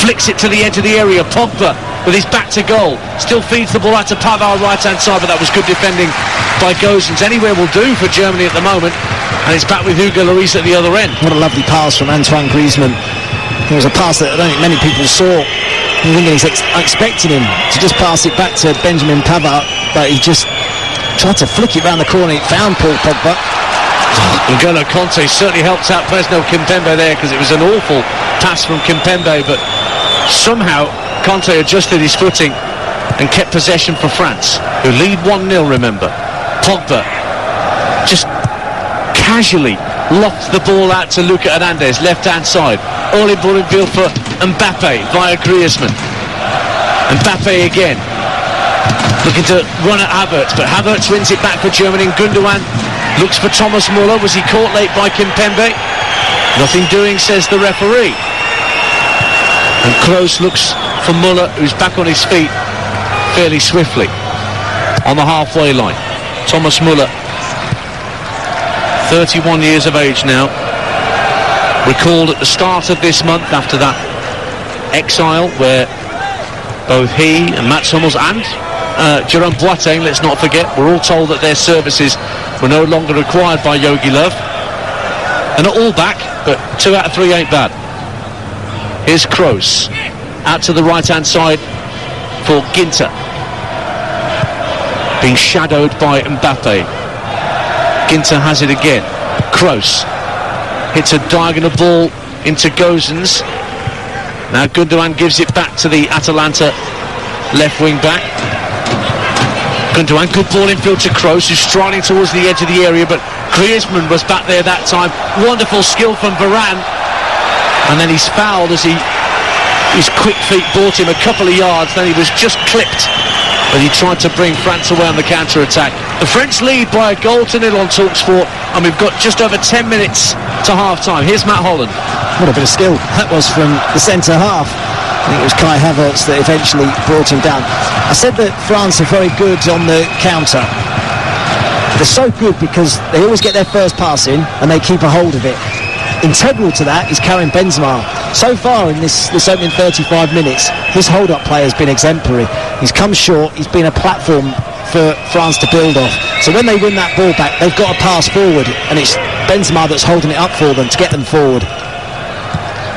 Flicks it to the edge of the area. Pogba with his back to goal. Still feeds the ball out to Pavard, right-hand side, but that was good defending by Gosens. Anywhere will do for Germany at the moment. And it's back with Hugo Lloris at the other end.
What a lovely pass from Antoine Griezmann. It was a pass that I don't think many people saw. I think he's expecting him to just pass it back to Benjamin Pavard, but he just tried to flick it round the corner. It found Paul Pogba.
N'Golo Kanté certainly helped out Presnel Kimpembe there, because it was an awful pass from Kimpembe, but somehow Kanté adjusted his footing and kept possession for France, who lead 1-0, remember. Pogba just casually locked the ball out to Lucas Hernandez, left-hand side. All in ball in field for Mbappe via Griezmann. Mbappe again, looking to run at Havertz, but Havertz wins it back for Germany. Gundogan looks for Thomas Muller. Was he caught late by Kimpembe? Nothing doing, says the referee. And Kroos looks for Muller, who's back on his feet fairly swiftly on the halfway line. Thomas Muller, 31 years of age now, recalled at the start of this month after that exile where both he and Mats Hummels and Jerome Boateng, let's not forget, were all told that their services were no longer required by Jogi Löw. And not all back, but 2 out of 3 ain't bad. Here's Kroos out to the right-hand side for Ginter, being shadowed by Mbappe. Ginter has it again. Kroos hits a diagonal ball into Gosens. Now Gundogan gives it back to the Atalanta left wing back. Gundogan, good ball in field to Kroos, who's striding towards the edge of the area, but Griezmann was back there that time. Wonderful skill from Varane, and then he's fouled as his quick feet brought him a couple of yards. Then he was just clipped, but he tried to bring France away on the counter-attack. The French lead by a goal to nil on TalkSport, and we've got just over 10 minutes to half-time. Here's Matt Holland.
What a bit of skill that was from the centre half. I think it was Kai Havertz that eventually brought him down. I said that France are very good on the counter. They're so good because they always get their first pass in and they keep a hold of it. Integral to that is Karim Benzema. So far in this opening 35 minutes, his hold-up play has been exemplary. He's come short, he's been a platform for France to build off. So when they win that ball back, they've got to pass forward, and it's Benzema that's holding it up for them to get them forward.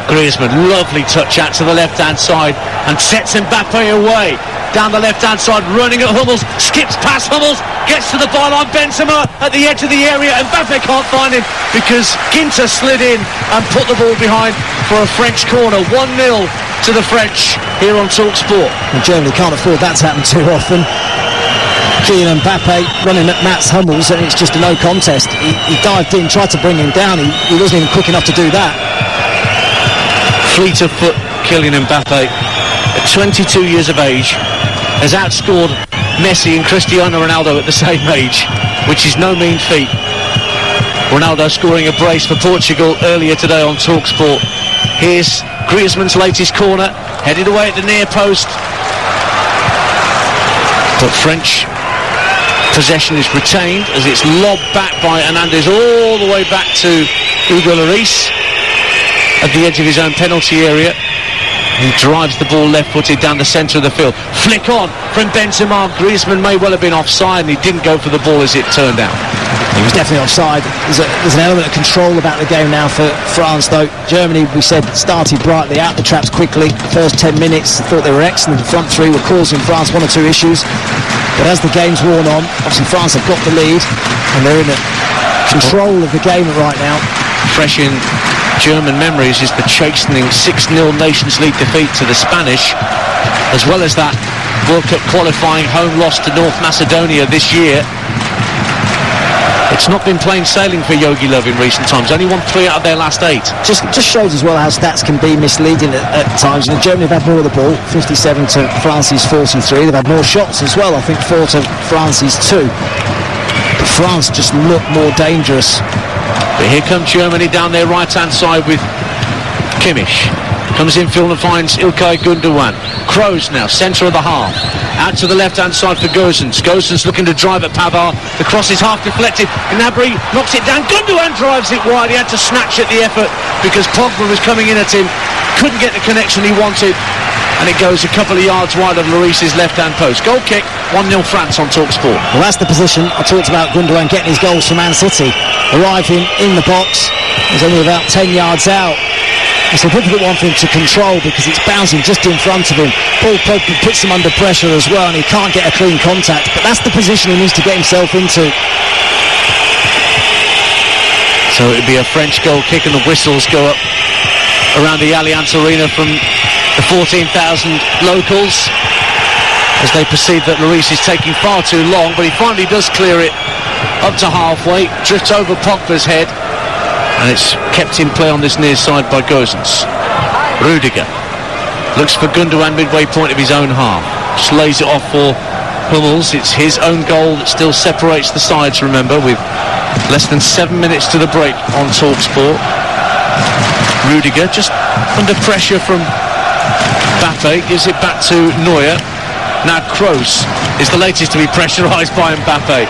Griezmann, lovely touch out to the left-hand side and sets Mbappe away. Down the left-hand side, running at Hummels, skips past Hummels, gets to the byline. Benzema at the edge of the area. Mbappe can't find him because Ginter slid in and put the ball behind for a French corner. 1-0 to the French here on TalkSport.
And Germany can't afford that to happen too often. Kylian Mbappe running at Mats Hummels, and it's just a no contest. He dived in, tried to bring him down. He wasn't even quick enough to do that.
Fleet of foot, Kylian Mbappe, at 22 years of age, has outscored Messi and Cristiano Ronaldo at the same age, which is no mean feat. Ronaldo scoring a brace for Portugal earlier today on TalkSport. Here's Griezmann's latest corner, headed away at the near post. But French possession is retained as it's lobbed back by Hernandez all the way back to Hugo Lloris at the edge of his own penalty area. He drives the ball left-footed down the centre of the field. Flick on from Benzema. Griezmann may well have been offside, and he didn't go for the ball as it turned out.
He was definitely offside. There's an element of control about the game now for France, though. Germany, we said, started brightly, out the traps quickly. First 10 minutes, I thought they were excellent. The front three were causing France 1 or 2 issues. But as the game's worn on, obviously France have got the lead, and they're in control of the game right now.
Fresh in German memories is the chastening 6-0 Nations League defeat to the Spanish, as well as that World Cup qualifying home loss to North Macedonia this year. It's not been plain sailing for Jogi Löw in recent times. Only won 3 out of their last 8.
Just shows as well how stats can be misleading at times. You know, Germany have had more of the ball, 57 to France's 43. They've had more shots as well, I think 4 to France's 2. But France just look more dangerous.
But here comes Germany down their right-hand side with Kimmich. Comes infield and finds Ilkay Gundogan. Kroos now, centre of the half. Out to the left-hand side for Gosens. Gosens looking to drive at Pavard. The cross is half deflected. Gnabry knocks it down. Gundogan drives it wide. He had to snatch at the effort because Pogba was coming in at him. Couldn't get the connection he wanted. And it goes a couple of yards wide of Lloris's left-hand post. Goal kick, 1-0 France on TalkSport.
Well, that's the position I talked about. Gundogan getting his goals for Man City. Arriving in the box. He's only about 10 yards out. It's a difficult one for him to control because it's bouncing just in front of him. Paul Pogba puts him under pressure as well and he can't get a clean contact. But that's the position he needs to get himself into.
So it'd be a French goal kick and the whistles go up around the Allianz Arena from the 14,000 locals as they perceive that Lloris is taking far too long, but he finally does clear it up to halfway, drifts over Pogba's head, and it's kept in play on this near side by Gosens. Rudiger looks for Gundogan midway point of his own half, just lays it off for Hummels. It's his own goal that still separates the sides, remember, with less than 7 minutes to the break on TalkSport. Rudiger just under pressure from Mbappe, gives it back to Neuer. Now Kroos is the latest to be pressurised by Mbappe,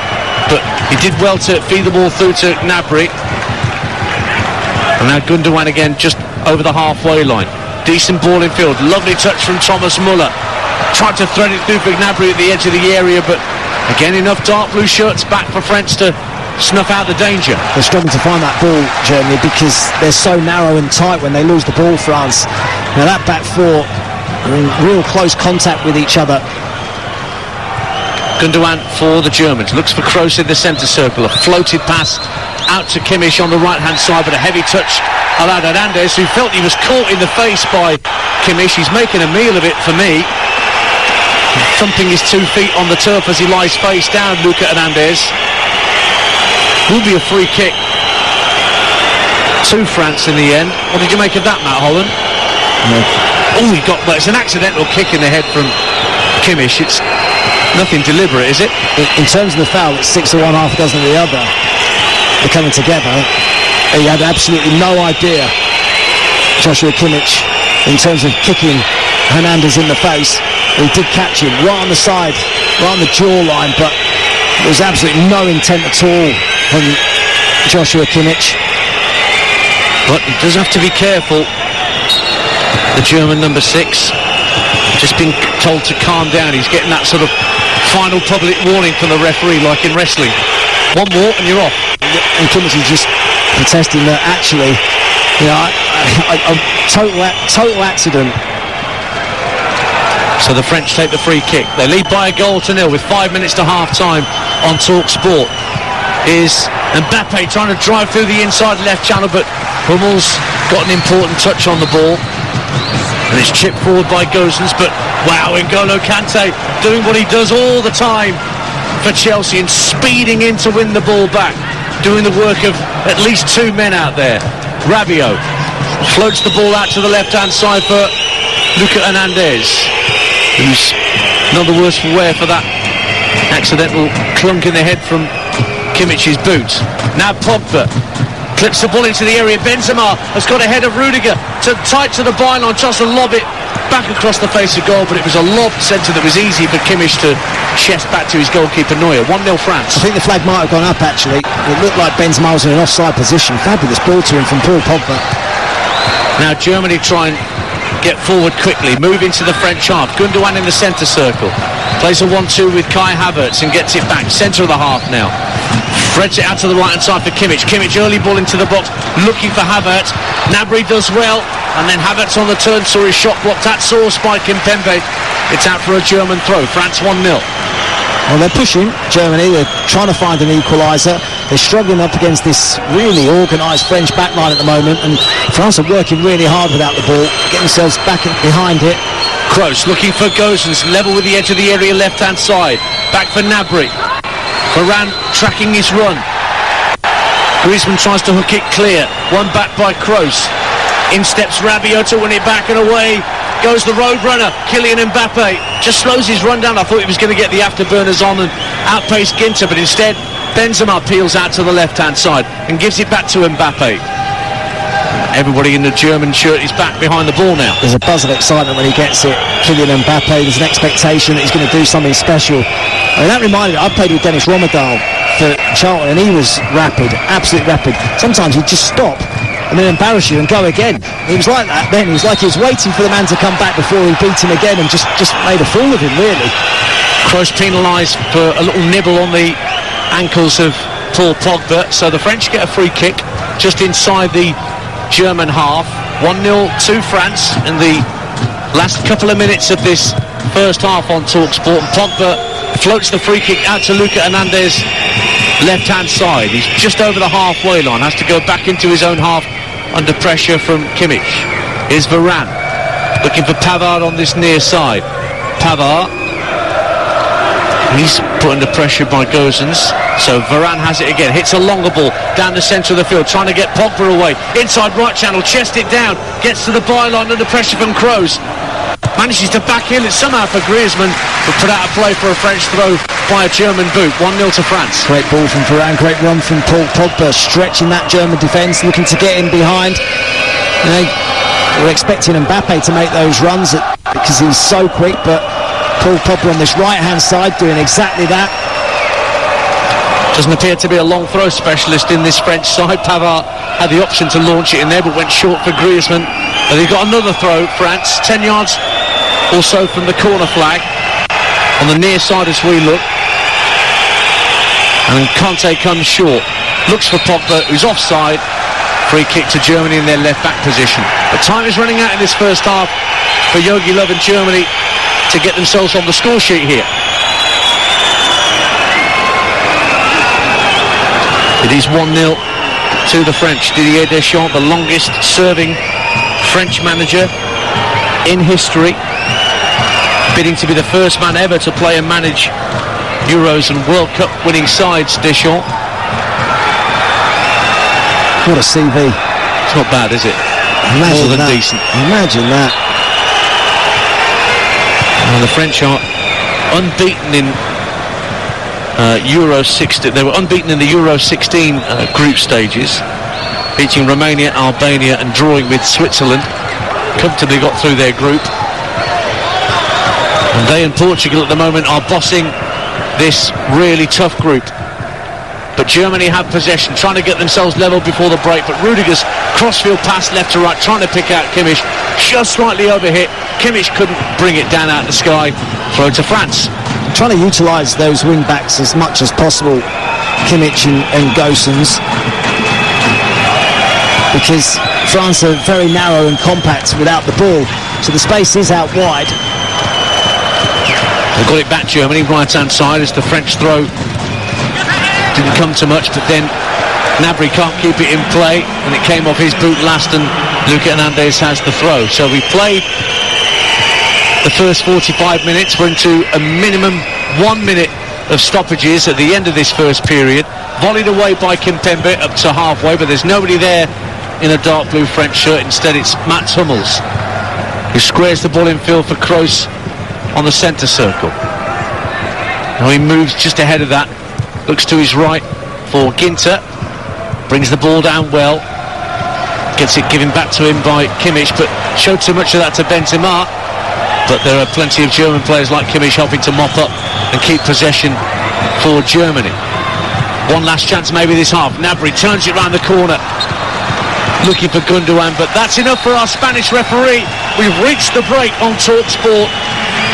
but he did well to feed the ball through to Gnabry. And now Gundogan again just over the halfway line. Decent ball in field, lovely touch from Thomas Muller. Tried to thread it through for Gnabry at the edge of the area, but again enough dark blue shirts back for France to snuff out the danger.
They're struggling to find that ball, Germany, because they're so narrow and tight when they lose the ball, France. Now that back four are in real close contact with each other.
Gundogan for the Germans, looks for Kroos in the centre circle, a floated pass out to Kimmich on the right hand side, but a heavy touch allowed Hernandez, who felt he was caught in the face by Kimmich. He's making a meal of it for me, thumping his 2 feet on the turf as he lies face down. Luka Hernandez. Will be a free kick to France in the end. What did you make of that, Matt Holland? Oh, he got, well, it's an accidental kick in the head from Kimmich. It's nothing deliberate, is it?
In terms of the foul, it's 6 to 1, half a dozen of the other. They're coming together. He had absolutely no idea, Joshua Kimmich, in terms of kicking Hernandez in the face. He did catch him right on the side, right on the jawline, but there was absolutely no intent at all from Joshua Kimmich.
But he does have to be careful. The German number 6 just been told to calm down. He's getting that sort of final public warning from the referee, like in wrestling. One more and you're off.
And Kimmich is just protesting that actually, you know, a total accident.
So the French take the free kick. They lead by a goal to 0 with 5 minutes to half time on TalkSport. Is Mbappe trying to drive through the inside left channel, but Hummels got an important touch on the ball. And it's chipped forward by Gosens, but wow, N'Golo Kante doing what he does all the time for Chelsea and speeding in to win the ball back, doing the work of at least 2 men out there. Rabiot floats the ball out to the left-hand side for Luka Hernandez, who's none the worse for wear for that accidental clunk in the head from Kimmich's boot. Now Pogba clips the ball into the area. Benzema has got ahead of Rudiger, tight to the byline, tries to lob it back across the face of goal, but it was a lob centre that was easy for Kimmich to chest back to his goalkeeper Neuer. 1-0 France.
I think the flag might have gone up actually. It looked like Benzema was in an offside position. Fabulous ball to him from Paul Pogba.
Now Germany try and get forward quickly, move into the French half. Gundogan in the centre circle, plays a 1-2 with Kai Havertz and gets it back, centre of the half now. Threads it out to the right hand side for Kimmich. Kimmich early ball into the box, looking for Havertz. Gnabry does well, and then Havertz on the turn saw his shot blocked. That saw Spike Kimpembe. It's out for a German throw. France 1-0.
Well, they're pushing Germany. They're trying to find an equaliser. They're struggling up against this really organised French backline at the moment, and France are working really hard without the ball, getting themselves back behind it.
Kroos looking for Gosens, level with the edge of the area left hand side. Back for Gnabry. Varane tracking his run. Griezmann tries to hook it clear. One back by Kroos. In steps Rabiot to win it back, and away goes the road runner, Kylian Mbappe. Just slows his run down. I thought he was going to get the afterburners on and outpace Ginter, but instead Benzema peels out to the left-hand side and gives it back to Mbappe. Everybody in the German shirt is back behind the ball now.
There's a buzz of excitement when he gets it. Kylian Mbappe, there's an expectation that he's going to do something special. I mean, that reminded me, I played with Dennis Romadal for Charlton, and he was rapid, absolutely rapid. Sometimes he'd just stop and then embarrass you and go again. He was like that then. It was like he was waiting for the man to come back before he beat him again, and just made a fool of him, really.
Kroos penalised for a little nibble on the ankles of Paul Pogba, so the French get a free kick just inside the German half. 1-0 to France in the last couple of minutes of this first half on TalkSport. And Pogba floats the free kick out to Lucas Hernandez, left-hand side. He's just over the halfway line, has to go back into his own half under pressure from Kimmich. Here's Varane looking for Pavard on this near side. Pavard, he's put under pressure by Gosens, so Varane has it again, hits a longer ball down the centre of the field, trying to get Pogba away, inside right channel, chest it down, gets to the byline under pressure from Kroos, manages to back in it somehow for Griezmann, but put out a play for a French throw by a German boot. 1-0 to France.
Great ball from Varane, great run from Paul Pogba, stretching that German defence, looking to get in behind. We're expecting Mbappe to make those runs because he's so quick, but Paul Pogba on this right-hand side doing exactly that.
Doesn't appear to be a long throw specialist in this French side. Pavard had the option to launch it in there, but went short for Griezmann. But they've got another throw, France, 10 yards or so from the corner flag, on the near side as we look. And Kanté comes short, looks for Pogba, who's offside. Free kick to Germany in their left back position. But time is running out in this first half for Jogi Löw and Germany to get themselves on the score sheet here. It is 1-0 to the French. Didier Deschamps, the longest serving French manager in history, bidding to be the first man ever to play and manage Euros and World Cup winning sides. Deschamps,
what a CV.
It's not bad, is it?
Imagine
more than
that.
Decent.
Imagine that.
And the French are unbeaten in Euro 16. They were unbeaten in the Euro 16 group stages, beating Romania, Albania and drawing with Switzerland. Comfortably got through their group. And they and Portugal at the moment are bossing this really tough group. But Germany have possession, trying to get themselves level before the break, but Rudiger's crossfield pass left to right, trying to pick out Kimmich, just slightly overhit. Kimmich couldn't bring it down out of the sky. Throw to France.
Trying to utilise those wing backs as much as possible, Kimmich and Gosens, because France are very narrow and compact without the ball, so the space is out wide.
They've got it back, Germany, right-hand side, as the French throw didn't come to much, but then Gnabry can't keep it in play, and it came off his boot last, and Lucas Hernandez has the throw. So we played the first 45 minutes. We're into a minimum 1 minute of stoppages at the end of this first period. Volleyed away by Kimpembe up to halfway, but there's nobody there in a dark blue French shirt. Instead it's Mats Hummels, who squares the ball in field for Kroos on the centre circle. Now he moves just ahead of that, looks to his right for Ginter, brings the ball down well, gets it given back to him by Kimmich, but showed too much of that to Benzema. But there are plenty of German players like Kimmich helping to mop up and keep possession for Germany. One last chance maybe this half. Gnabry turns it round the corner, looking for Gundogan, but that's enough for our Spanish referee. We've reached the break on TalkSport,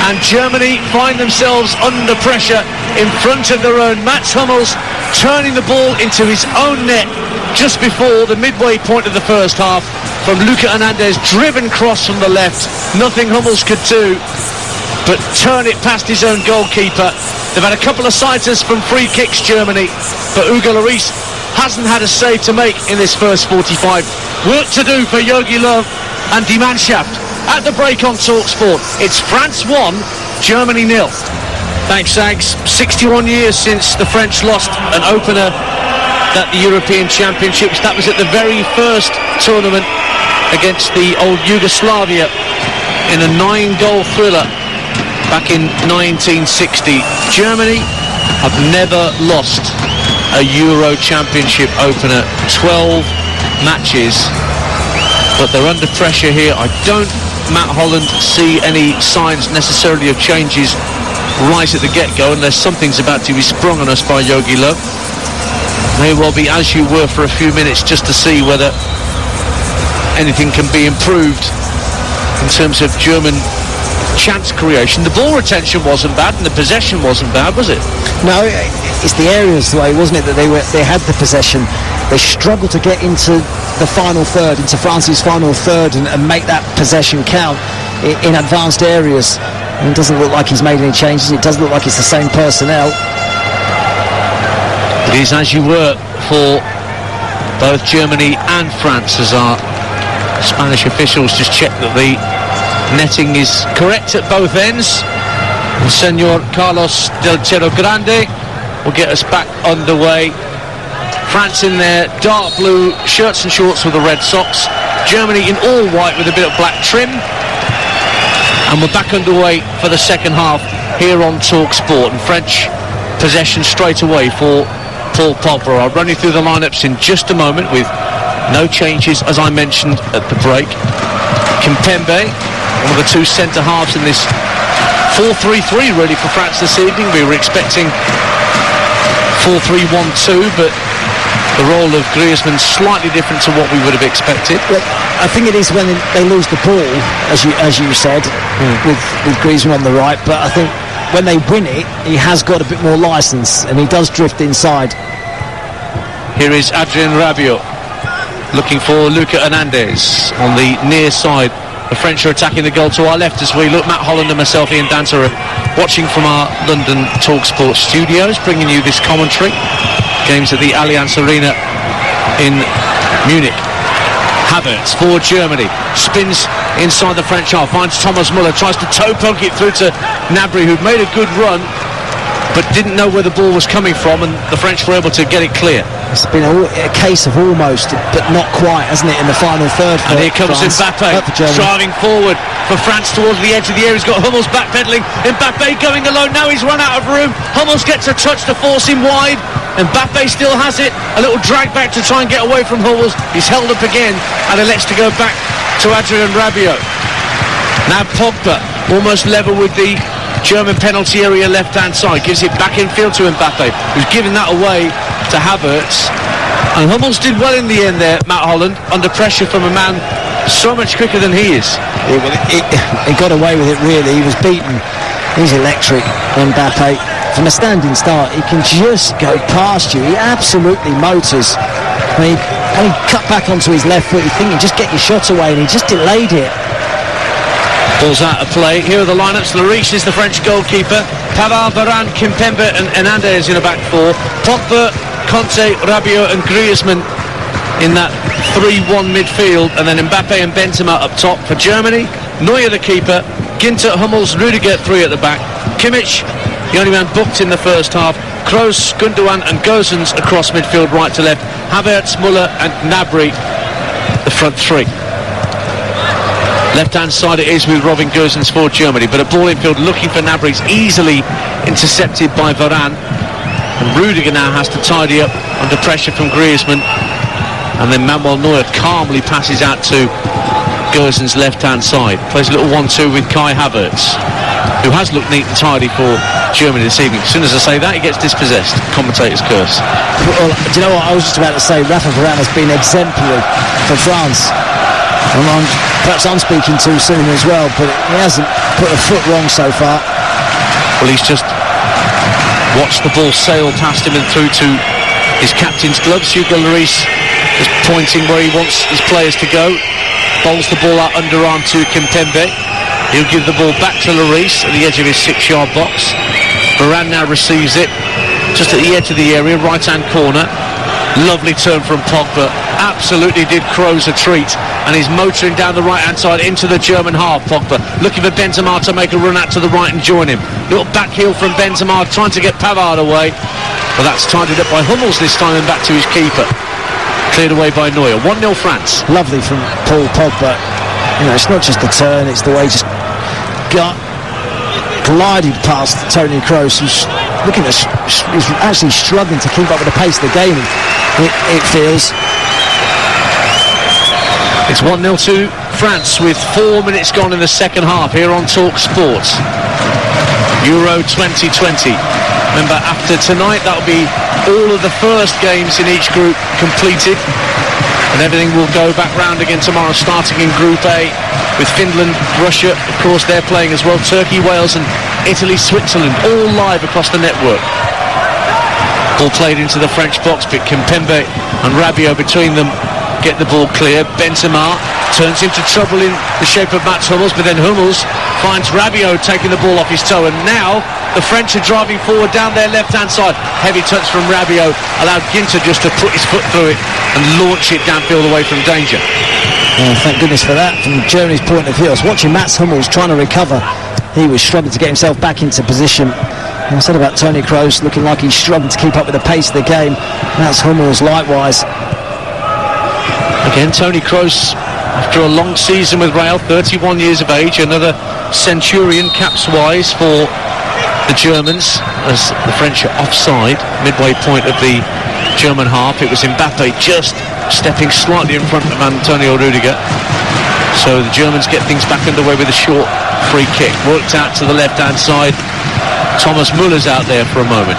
and Germany find themselves under pressure in front of their own. Mats Hummels turning the ball into his own net just before the midway point of the first half from Lucas Hernandez, driven cross from the left. Nothing Hummels could do but turn it past his own goalkeeper. They've had a couple of sighters from free kicks, Germany, but Hugo Lloris hasn't had a save to make in this first 45. Work to do for Jogi Löw and Die Mannschaft. At the break on TalkSport, it's France 1, Germany 0. Thanks, Sags. 61 years since the French lost an opener at the European Championships. That was at the very first tournament against the old Yugoslavia in a 9-goal thriller back in 1960. Germany have never lost a Euro Championship opener. 12 matches, but they're under pressure here. I don't, Matt Holland, see any signs necessarily of changes right at the get-go, unless something's about to be sprung on us by Jogi Löw. May well be as you were for a few minutes, just to see whether anything can be improved in terms of German chance creation. The ball retention wasn't bad and the possession wasn't bad, was it?
No, it's the areas way, wasn't it, that they had the possession. They struggled to get into the final third, into France's final third, and make that possession count in advanced areas. And it doesn't look like he's made any changes. It doesn't look like it's the same personnel.
It is as you were for both Germany and France, as our Spanish officials just check that the netting is correct at both ends. And Senor Carlos Del Cerro Grande will get us back underway. France in their dark blue shirts and shorts with the red socks. Germany in all white with a bit of black trim. And we're back underway for the second half here on TalkSport. And French possession straight away for Paul Pogba. I'll run you through the lineups in just a moment with no changes, as I mentioned at the break. Kimpembe, one of the two centre-halves in this 4-3-3 really for France this evening. We were expecting 4-3-1-2, but the role of Griezmann slightly different to what we would have expected.
Well, I think it is when they lose the ball, as you said, with Griezmann on the right. But I think when they win it, he has got a bit more licence, and he does drift inside.
Here is Adrien Rabiot looking for Lucas Hernandez on the near side. The French are attacking the goal to our left as we look. Matt Holland and myself, Ian Danter, are watching from our London TalkSport studios, bringing you this commentary. Games at the Allianz Arena in Munich. Havertz for Germany, spins inside the French half, finds Thomas Müller, tries to toe poke it through to Gnabry, who'd made a good run but didn't know where the ball was coming from, and the French were able to get it clear.
It's been a case of almost, but not quite, hasn't it, in the final third?
And here comes
France.
Mbappe, driving forward for France towards the edge of the area. He's got Hummels backpedaling. Mbappe going alone. Now he's run out of room. Hummels gets a touch to force him wide. Mbappe still has it. A little drag back to try and get away from Hummels. He's held up again and elects to go back to Adrien Rabiot. Now Pogba, almost level with the German penalty area left-hand side, gives it back in field to Mbappe, who's giving that away to Havertz. And Hummels did well in the end there, Matt Holland, under pressure from a man so much quicker than he is.
He got away with it, really. He was beaten. He's electric, Mbappe. From a standing start, he can just go past you. He absolutely motors. When he cut back onto his left foot, you're thinking, just get your shot away, and he just delayed it.
Ball's out of play. Here are the lineups. Lloris is the French goalkeeper. Pavard, Varane, Kimpembe and Hernandez in a back four. Pogba, Conte, Rabiot and Griezmann in that 3-1 midfield. And then Mbappe and Benzema up top for Germany. Neuer the keeper. Ginter, Hummels, Rudiger, three at the back. Kimmich, the only man booked in the first half. Kroos, Gundogan and Gosens across midfield right to left. Havertz, Müller and Gnabry the front three. Left-hand side it is with Robin Gosens for Germany, but a ball in field looking for Gnabry is easily intercepted by Varane, and Rudiger now has to tidy up under pressure from Griezmann, and then Manuel Neuer calmly passes out to Gosens' left-hand side, plays a little 1-2 with Kai Havertz, who has looked neat and tidy for Germany this evening. As soon as I say that, he gets dispossessed. Commentator's curse.
Well, do you know what I was just about to say? Rafa Varane has been exemplary for France. Perhaps I'm speaking too soon as well, but he hasn't put a foot wrong so far.
Well, he's just watched the ball sail past him and through to his captain's gloves. Hugo Lloris just pointing where he wants his players to go. Bowls the ball out underarm to Kimpembe. He'll give the ball back to Lloris at the edge of his 6-yard box. Varane now receives it just at the edge of the area, right-hand corner. Lovely turn from Pogba, absolutely did Kroos a treat, and he's motoring down the right-hand side into the German half. Pogba looking for Benzema to make a run out to the right and join him. Little back heel from Benzema trying to get Pavard away, but that's tidied up by Hummels this time and back to his keeper. Cleared away by Neuer. 1-0 France.
Lovely from Paul Pogba. You know, it's not just the turn, it's the way he just glided past Toni Kroos, who's looking at, he's actually struggling to keep up with the pace of the game. It feels.
It's 1-0 to France with 4 minutes gone in the second half here on Talk Sports. Euro 2020. Remember, after tonight, that'll be all of the first games in each group completed, and everything will go back round again tomorrow, starting in Group A with Finland, Russia, of course they're playing as well, Turkey, Wales and Italy, Switzerland, all live across the network. Ball played into the French box, but Kimpembe and Rabiot between them get the ball clear. Benzema turns into trouble in the shape of Mats Hummels, but then Hummels finds Rabiot taking the ball off his toe, and now the French are driving forward down their left-hand side. Heavy touch from Rabiot allowed Ginter just to put his foot through it and launch it downfield away from danger.
Oh, thank goodness for that. From Germany's point of view, I was watching Mats Hummels trying to recover. He was struggling to get himself back into position. And I said about Toni Kroos looking like he's struggling to keep up with the pace of the game. Mats Hummels likewise.
Again, Toni Kroos, after a long season with Real, 31 years of age, another centurion caps-wise for the Germans, as the French are offside, midway point of the German half. It was Mbappe just stepping slightly in front of Antonio Rudiger. So the Germans get things back underway with a short free kick. Worked out to the left-hand side. Thomas Muller's out there for a moment.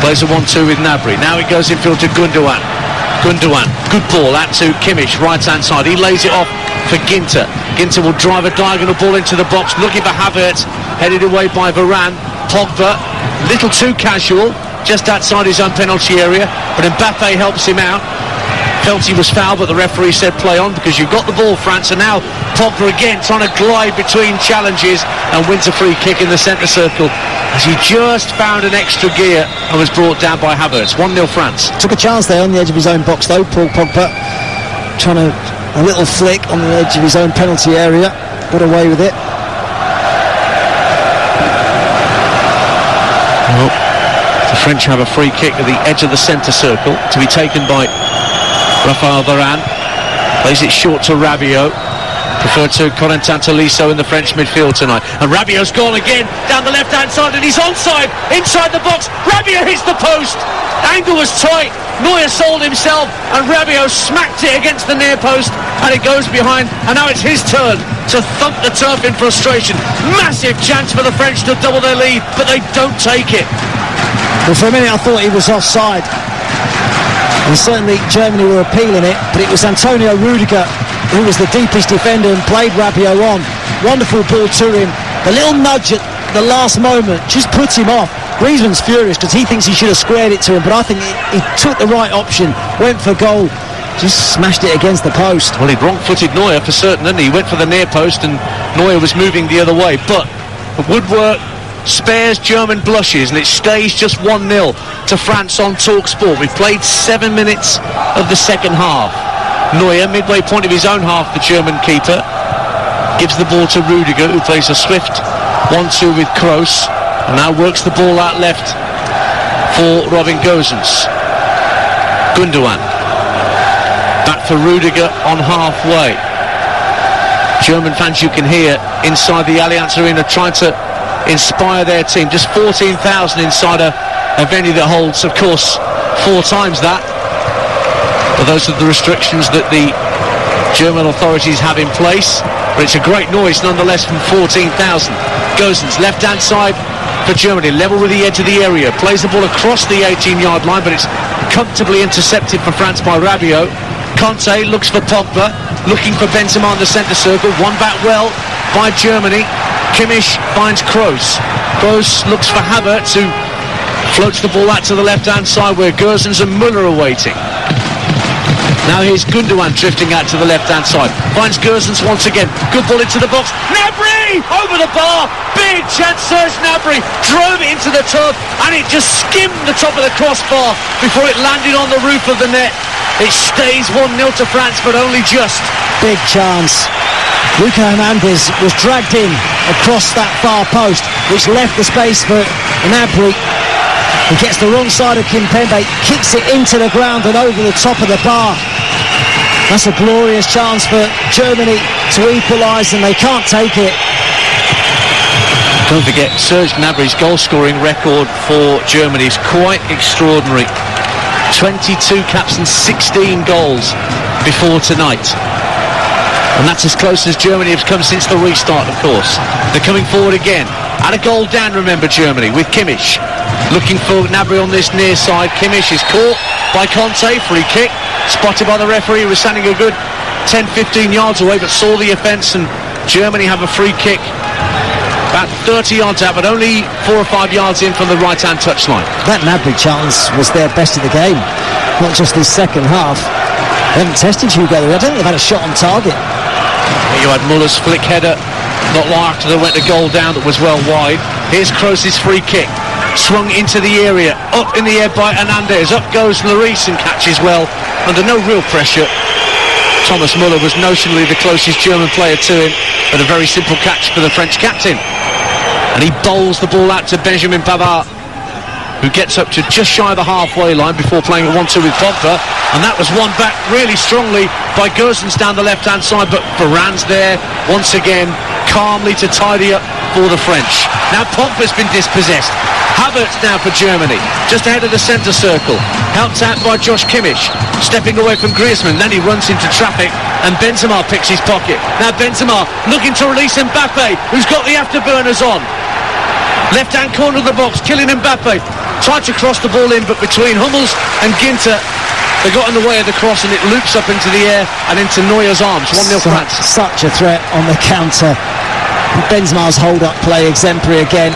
Plays a 1-2 with Gnabry. Now it goes infield to Gundogan. Good ball out to Kimmich, right-hand side. He lays it off for Ginter. Ginter will drive a diagonal ball into the box, looking for Havertz, headed away by Varane. Pogba, little too casual, just outside his own penalty area, but Mbappe helps him out. Felt he was fouled, but the referee said play on because you've got the ball, France, and now Pogba again trying to glide between challenges and wins a free kick in the centre circle as he just found an extra gear and was brought down by Havertz. 1-0 France.
Took a chance there on the edge of his own box though, Paul Pogba, trying a little flick on the edge of his own penalty area, got away with it.
Well, the French have a free kick at the edge of the centre circle to be taken by Raphael Varane. Plays it short to Rabiot. Preferred to Corentin Tolisso in the French midfield tonight. And Rabiot's gone again down the left-hand side, and he's onside inside the box. Rabiot hits the post. Angle was tight. Neuer sold himself, and Rabiot smacked it against the near post, and it goes behind. And now it's his turn to thump the turf in frustration. Massive chance for the French to double their lead, but they don't take it.
Well, for a minute I thought he was offside, and certainly Germany were appealing it, but it was Antonio Rudiger who was the deepest defender and played Rabiot on. Wonderful ball to him. The little nudge at the last moment just put him off. Griezmann's furious because he thinks he should have squared it to him, but I think he took the right option, went for goal, just smashed it against the post.
Well, he'd wrong-footed Neuer for certain, didn't he? He went for the near post and Neuer was moving the other way, but the woodwork spares German blushes, and it stays just 1-0 to France on TalkSport. We've played 7 minutes of the second half. Neuer, midway point of his own half, the German keeper, gives the ball to Rudiger, who plays a swift 1-2 with Kroos, and now works the ball out left for Robin Gosens. Gundogan back for Rudiger on halfway. German fans, you can hear inside the Allianz Arena trying to inspire their team. Just 14,000 inside a venue that holds, of course, 4 times that. But those are the restrictions that the German authorities have in place. But it's a great noise nonetheless from 14,000. Gosens, left-hand side for Germany, level with the edge of the area. Plays the ball across the 18-yard line, but it's comfortably intercepted for France by Rabiot. Conte looks for Pogba, looking for Benzema in the centre circle. Won back well by Germany. Kimmich finds Kroos. Kroos looks for Havertz, who floats the ball out to the left-hand side where Gosens and Müller are waiting. Now here's Gundogan drifting out to the left-hand side. Finds Gersons once again. Good ball into the box. Gnabry! Over the bar! Big chance, Serge Gnabry drove it into the turf and it just skimmed the top of the crossbar before it landed on the roof of the net. It stays 1-0 to France, but only just.
Big chance. Lucas Hernandez was dragged in across that far post, which left the space for Gnabry. He gets the wrong side of Kimpembe, kicks it into the ground and over the top of the bar. That's a glorious chance for Germany to equalise, and they can't take it.
Don't forget, Serge Gnabry's goal-scoring record for Germany is quite extraordinary. 22 caps and 16 goals before tonight. And that's as close as Germany has come since the restart, of course. They're coming forward again. At a goal down, remember, Germany, with Kimmich. Looking for Gnabry on this near side. Kimmich is caught by Conte. Free kick. Spotted by the referee, who was standing a good 10-15 yards away, but saw the offence, and Germany have a free kick about 30 yards out, but only 4 or 5 yards in from the right-hand touchline.
That Gnabry chance was their best of the game, not just this second half. They haven't tested Hugo. I don't think they've had a shot on target.
You had Muller's flick header not long after they went a goal down that was well wide. Here's Kroos's free kick, swung into the area, up in the air by Hernandez. Up goes Lloris and catches well under no real pressure. Thomas Muller was notionally the closest German player to him, but a very simple catch for the French captain. And he bowls the ball out to Benjamin Pavard, who gets up to just shy of the halfway line before playing a 1-2 with Pogba, and that was won back really strongly by Gersons down the left-hand side, but Varane's there once again, calmly to tidy up for the French. Now Pogba's been dispossessed. Havertz now for Germany, just ahead of the centre circle, helped out by Josh Kimmich, stepping away from Griezmann, then he runs into traffic and Benzema picks his pocket. Now Benzema looking to release Mbappe, who's got the afterburners on. Left-hand corner of the box, Kylian Mbappe tried to cross the ball in, but between Hummels and Ginter, they got in the way of the cross and it loops up into the air and into Neuer's arms. 1-0 France.
Such a threat on the counter. Benzema's hold-up play exemplary again.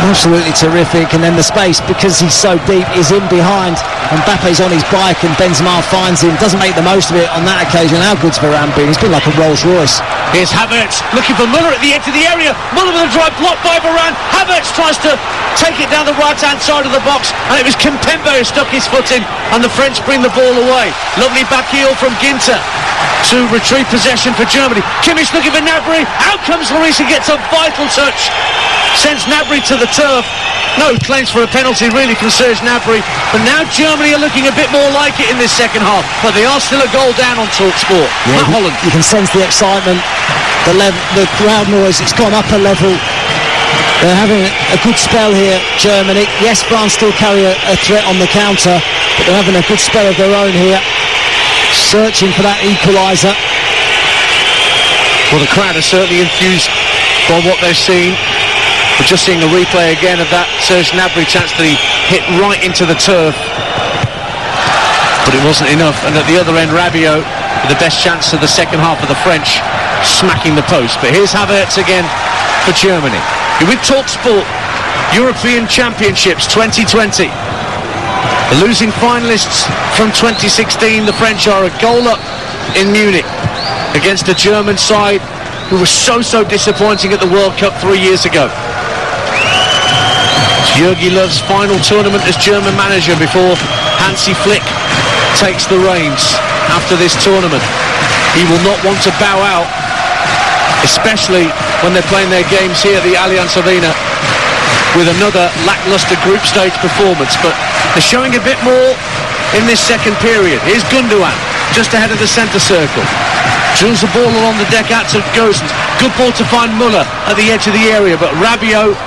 Absolutely terrific, and then the space, because he's so deep, is in behind. Mbappe's on his bike and Benzema finds him, doesn't make the most of it on that occasion. How good's Varane been? He's been like a Rolls Royce.
Here's Havertz looking for Muller at the edge of the area. Muller with a drive blocked by Varane. Havertz tries to take it down the right-hand side of the box, and it was Kimpembe who stuck his foot in, and the French bring the ball away. Lovely back heel from Ginter to retrieve possession for Germany. Kimmich looking for Gnabry. Out comes Lloris, who gets a vital touch. Sends Gnabry to the turf. No claims for a penalty really from Serge Gnabry, but now Germany are looking a bit more like it in this second half, but they are still a goal down on TalkSport.
Yeah,
Matt Holland.
You can sense the excitement, the crowd noise. It's gone up a level. They're having a good spell here, Germany. Yes, France still carry a threat on the counter, but they're having a good spell of their own here, searching for that equaliser.
Well, the crowd are certainly enthused by what they've seen. We're just seeing a replay again of that Serge Gnabry chance that he hit right into the turf, but it wasn't enough. And at the other end, Rabiot with the best chance of the second half of the French, smacking the post. But here's Havertz again for Germany. You're with TalkSport. European Championships 2020. The losing finalists from 2016, the French are a goal up in Munich against a German side who was so disappointing at the World Cup 3 years ago. Jogi Löw's final tournament as German manager before Hansi Flick takes the reins after this tournament. He will not want to bow out, especially when they're playing their games here at the Allianz Arena with another lacklustre group stage performance, but they're showing a bit more in this second period. Here's Gundogan, just ahead of the centre circle. Drills the ball along the deck out to Gosens. Good ball to find Muller at the edge of the area, but Rabiot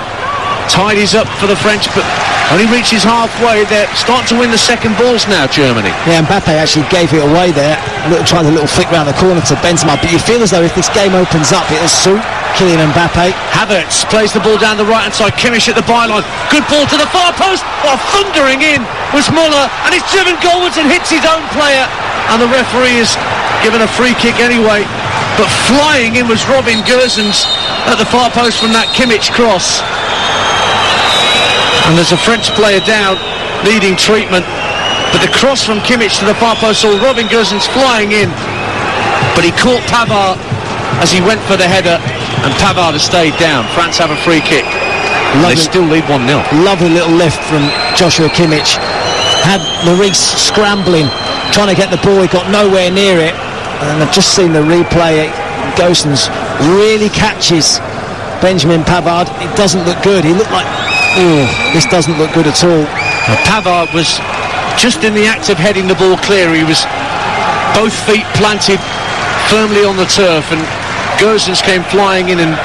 tidies up for the French, but only reaches halfway. They're starting to win the second balls now, Germany.
Yeah, Mbappe actually gave it away there. Tried a little flick round the corner to Benzema, but you feel as though if this game opens up, it'll suit Kylian Mbappe.
Havertz plays the ball down the right-hand side. Kimmich at the byline. Good ball to the far post. Oh, thundering in was Muller, and it's driven goalwards and hits his own player. And the referee is given a free kick anyway. But flying in was Robin Gosens at the far post from that Kimmich cross. And there's a French player down, needing treatment. But the cross from Kimmich to the far post saw Robin Gosens flying in, but he caught Pavard as he went for the header, and Pavard has stayed down. France have a free kick. They still lead 1-0.
Lovely little lift from Joshua Kimmich. Had Lloris scrambling, trying to get the ball. He got nowhere near it. And I've just seen the replay. Gosens really catches Benjamin Pavard. It doesn't look good. He looked like, this doesn't look good at all.
Pavard was just in the act of heading the ball clear. He was both feet planted firmly on the turf, and Gosens came flying in and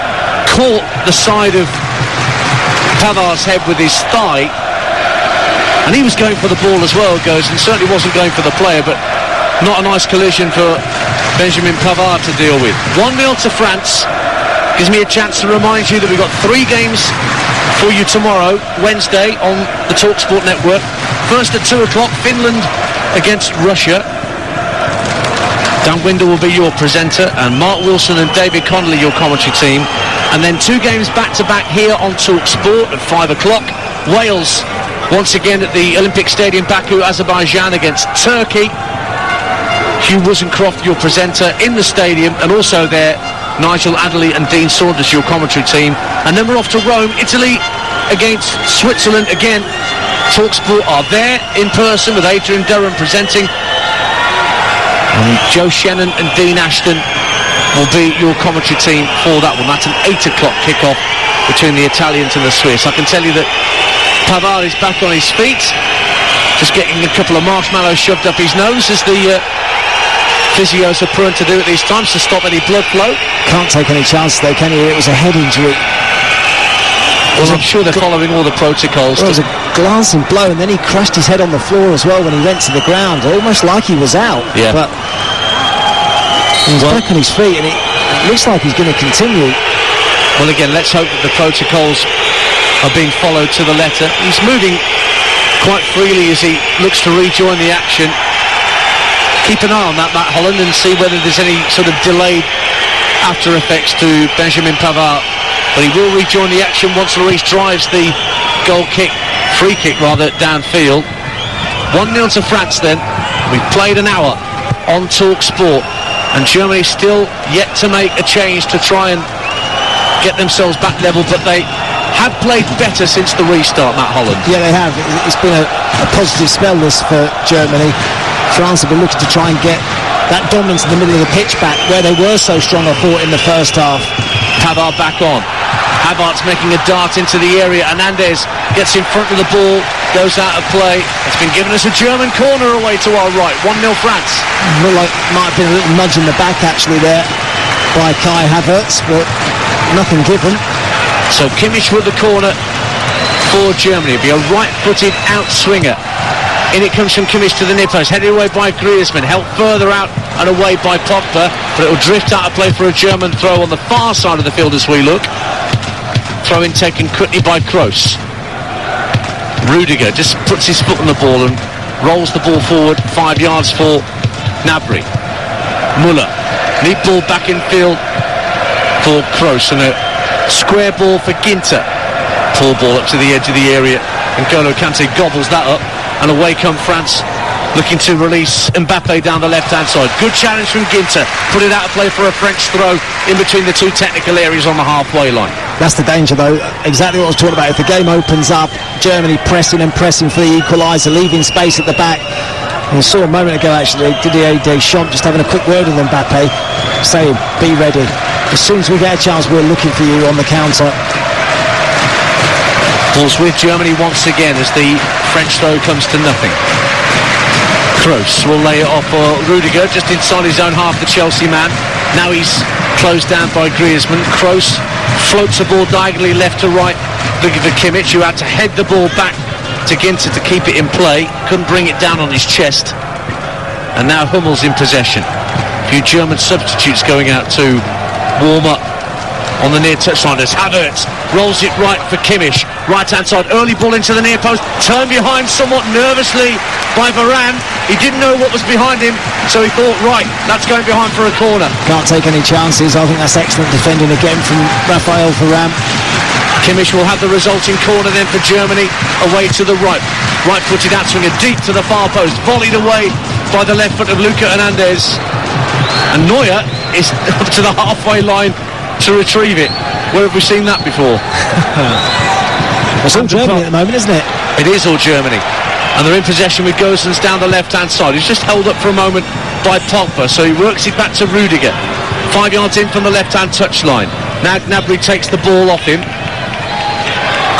caught the side of Pavard's head with his thigh, and he was going for the ball as well. Gosens certainly wasn't going for the player, but not a nice collision for Benjamin Pavard to deal with. 1-0 to France. Gives me a chance to remind you that we've got 3 games for you tomorrow, Wednesday, on the TalkSport network. First at 2 o'clock, Finland against Russia. Dan Windle will be your presenter, and Mark Wilson and David Connolly your commentary team. And then 2 games back-to-back here on TalkSport at 5 o'clock. Wales, once again at the Olympic Stadium, Baku, Azerbaijan against Turkey. Hugh Wozencroft, your presenter, in the stadium, and also there, Nigel Adderley and Dean Saunders, your commentary team. And then we're off to Rome, Italy against Switzerland. Again, TalkSport are there in person with Adrian Durham presenting. And Joe Shannon and Dean Ashton will be your commentary team for that one. That's an 8 o'clock kickoff between the Italians and the Swiss. I can tell you that Pavard is back on his feet, just getting a couple of marshmallows shoved up his nose, as the physios are prone to do at these times, to stop any blood flow.
Can't take any chances though, can you? It was a head injury.
Well, I'm sure they're following all the protocols.
Well, it was a glancing blow, and then he crashed his head on the floor as well when he went to the ground, almost like he was out.
Yeah.
But he's back on his feet, and it looks like he's going to continue.
Well, again, let's hope that the protocols are being followed to the letter. He's moving quite freely as he looks to rejoin the action. Keep an eye on that, Matt Holland, and see whether there's any sort of delayed after effects to Benjamin Pavard. But he will rejoin the action once Lloris drives the free kick downfield. 1-0 to France then. We've played an hour on TalkSport, and Germany still yet to make a change to try and get themselves back level, but they have played better since the restart, Matt Holland.
Yeah, they have. It's been a positive spell this for Germany. France have been looking to try and get that dominance in the middle of the pitch back, where they were so strong, I thought, in the first half.
Pavard back on. Havertz making a dart into the area. Hernandez gets in front of the ball, goes out of play. It's been given as a German corner away to our right. 1-0 France.
Looked like might have been a little nudge in the back actually there by Kai Havertz, but nothing given.
So Kimmich with the corner for Germany. It'll be a right-footed outswinger. In it comes from Kimmich to the near post, headed away by Griezmann, helped further out and away by Pogba, but it will drift out of play for a German throw on the far side of the field as we look. Throw in taken quickly by Kroos. Rudiger just puts his foot on the ball and rolls the ball forward 5 yards for Gnabry. Müller, neat ball back in field for Kroos, and a square ball for Ginter. Poor ball up to the edge of the area, and N'Golo Kante gobbles that up, and away come France, looking to release Mbappe down the left-hand side. Good challenge from Ginter. Put it out of play for a French throw in between the two technical areas on the halfway line.
That's the danger, though. Exactly what I was talking about. If the game opens up, Germany pressing and pressing for the equaliser, leaving space at the back. And we saw a moment ago, actually, Didier Deschamps just having a quick word with Mbappe, saying, be ready. As soon as we get a chance, we're looking for you on the counter.
Ball's with Germany once again as the French throw comes to nothing. Kroos will lay it off for Rudiger, just inside his own half, the Chelsea man. Now he's closed down by Griezmann. Kroos floats the ball diagonally left to right, looking for Kimmich, who had to head the ball back to Ginter to keep it in play. Couldn't bring it down on his chest. And now Hummels in possession. A few German substitutes going out to warm up on the near touchline as Havertz rolls it right for Kimmich. Right-hand side, early ball into the near post, turned behind somewhat nervously by Varane. He didn't know what was behind him, so he thought, right, that's going behind for a corner.
Can't take any chances. I think that's excellent defending again from Raphael Varane.
Kimmich will have the resulting corner then for Germany, away to the right. Right-footed outswinger deep to the far post, volleyed away by the left foot of Luka Hernandez. And Neuer is up to the halfway line to retrieve it. Where have we seen that before?
It's all Germany at the moment, isn't it?
It is all Germany. And they're in possession with Gosens down the left-hand side. He's just held up for a moment by Pogba, so he works it back to Rudiger. 5 yards in from the left-hand touchline. Now Gnabry takes the ball off him.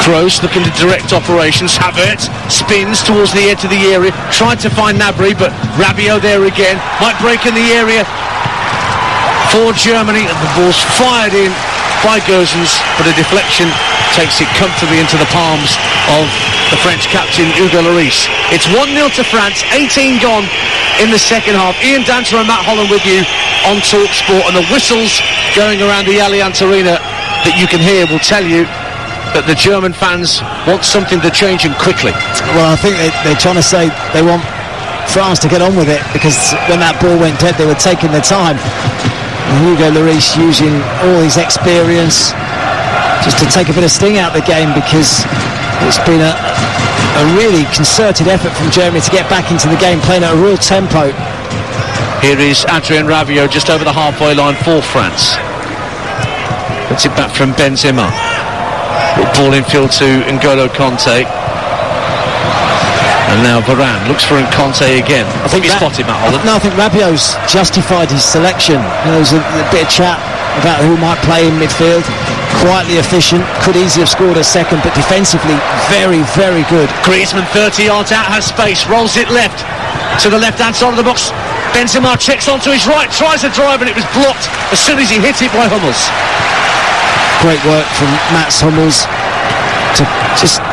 Kroos looking to direct operations. Havertz spins towards the edge of the area, tried to find Gnabry, but Rabiot there again. Might break in the area for Germany, and the ball's fired in by Gosens, but a deflection takes it comfortably into the palms of the French captain Hugo Lloris. It's 1-0 to France, 18 gone in the second half. Ian Dancer and Matt Holland with you on TalkSport, and the whistles going around the Allianz Arena that you can hear will tell you that the German fans want something to change and quickly.
Well, I think they're trying to say they want France to get on with it, because when that ball went dead they were taking their time. And Hugo Lloris using all his experience just to take a bit of sting out of the game, because it's been a really concerted effort from Germany to get back into the game, playing at a real tempo.
Here is Adrien Rabiot just over the halfway line for France. Puts it back from Benzema. Ball infield to N'Golo Kanté. And now Varane looks for Kanté again. I think he spotted Matt Holland.
No, I think Rabiot's justified his selection. There was a bit of chat about who might play in midfield. Quietly efficient, could easily have scored a second, but defensively very, very good.
Griezmann 30 yards out, has space, rolls it left to the left-hand side of the box. Benzema checks onto his right, tries a drive, and it was blocked as soon as he hit it by Hummels.
Great work from Mats Hummels to just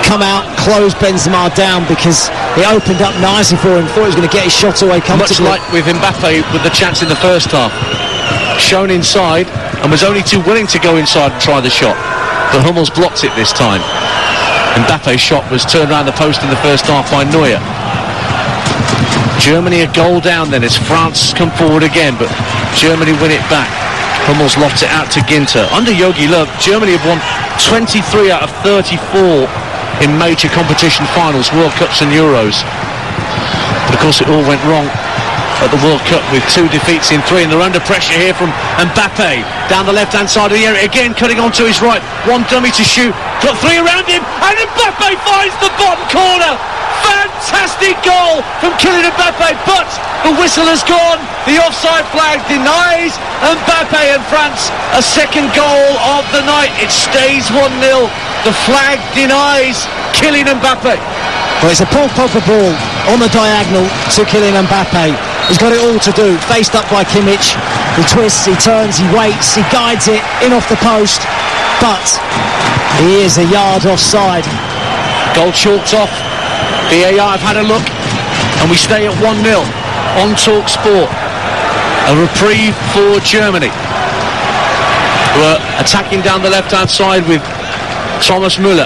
come out, close Benzema down, because it opened up nicely for him. Thought he was going to get his shot away comfortably.
Much like with Mbappe with the chance in the first half. Shown inside and was only too willing to go inside and try the shot. But Hummels blocked it this time. Mbappe's shot was turned around the post in the first half by Neuer. Germany a goal down then as France come forward again, but Germany win it back. Hummels lofts it out to Ginter. Under Jogi Löw, Germany have won 23 out of 34 in major competition finals, World Cups and Euros. But of course it all went wrong at the World Cup with 2 defeats in 3, and they're under pressure here from Mbappe down the left-hand side of the area, again cutting onto his right, one dummy to shoot, got 3 around him, and Mbappe finds the bottom corner. Fantastic goal from Kylian Mbappe, but the whistle has gone. The offside flag denies Mbappe and France a second goal of the night. It stays 1-0. The flag denies Kylian Mbappe.
Well, it's a Paul Pogba ball on the diagonal to Kylian Mbappe. He's got it all to do. Faced up by Kimmich. He twists, he turns, he waits, he guides it in off the post. But he is a yard offside.
Goal chalked off. VAR have had a look, and we stay at 1-0 on TalkSport. A reprieve for Germany, who are attacking down the left-hand side with Thomas Müller.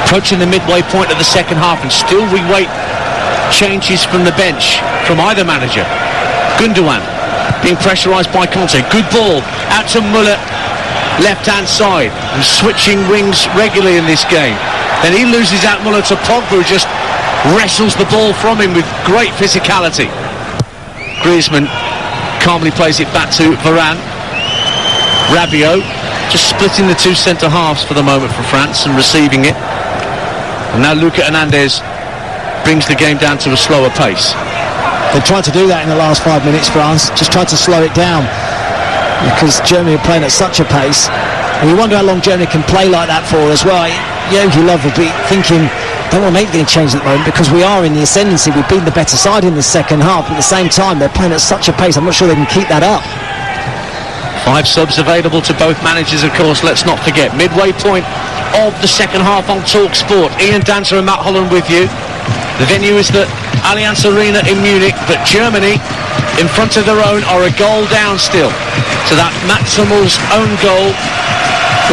Approaching the midway point of the second half, and still we wait changes from the bench from either manager. Gundogan being pressurised by Kanté. Good ball out to Müller, left-hand side, and switching wings regularly in this game. Then he loses out Müller to Pogba, who just wrestles the ball from him with great physicality. Griezmann calmly plays it back to Varane. Rabiot just splitting the 2 centre-halves for the moment for France and receiving it. And now Luka Hernandez brings the game down to a slower pace.
They tried to do that in the last 5 minutes, France. Just tried to slow it down, because Germany are playing at such a pace. And you wonder how long Germany can play like that for as well. Jogi Löw will be thinking, don't want to make any change at the moment, because we are in the ascendancy. We've been the better side in the second half. But at the same time, they're playing at such a pace. I'm not sure they can keep that up.
5 subs available to both managers, of course. Let's not forget, midway point of the second half on TalkSport. Ian Dancer and Matt Holland with you. The venue is the Allianz Arena in Munich, but Germany in front of their own are a goal down still. So that Mats Hummels' own goal,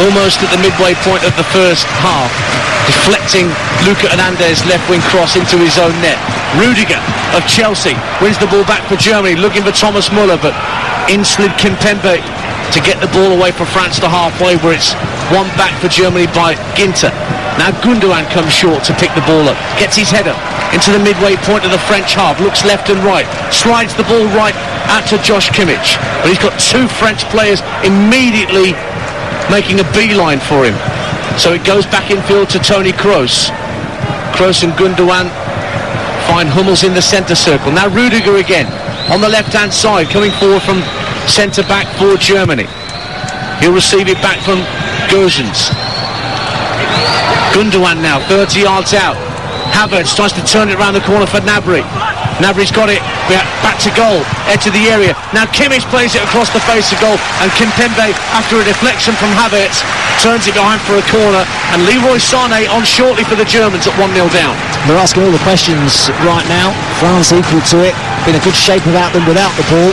almost at the midway point of the first half, deflecting Luka Hernandez left wing cross into his own net. Rudiger of Chelsea wins the ball back for Germany, looking for Thomas Muller, but in slid Kimpembe to get the ball away from France to halfway, where it's won back for Germany by Ginter. Now Gundogan comes short to pick the ball up, gets his head up into the midway point of the French half, looks left and right, slides the ball right out to Josh Kimmich, but he's got two French players immediately making a beeline for him. So it goes back infield to Toni Kroos. Kroos and Gundogan find Hummels in the centre circle. Now Rudiger again on the left hand side, coming forward from centre back for Germany. He'll receive it back from Gosens. Gundogan now 30 yards out. Havertz tries to turn it around the corner for Gnabry. Gnabry's got it back to goal, edge of the area. Now Kimmich plays it across the face of goal, and Kimpembe, after a deflection from Havertz, turns it behind for a corner, and Leroy Sané on shortly for the Germans at 1-0 down.
They're asking all the questions right now. France equal to it, been a good shape without them without the ball.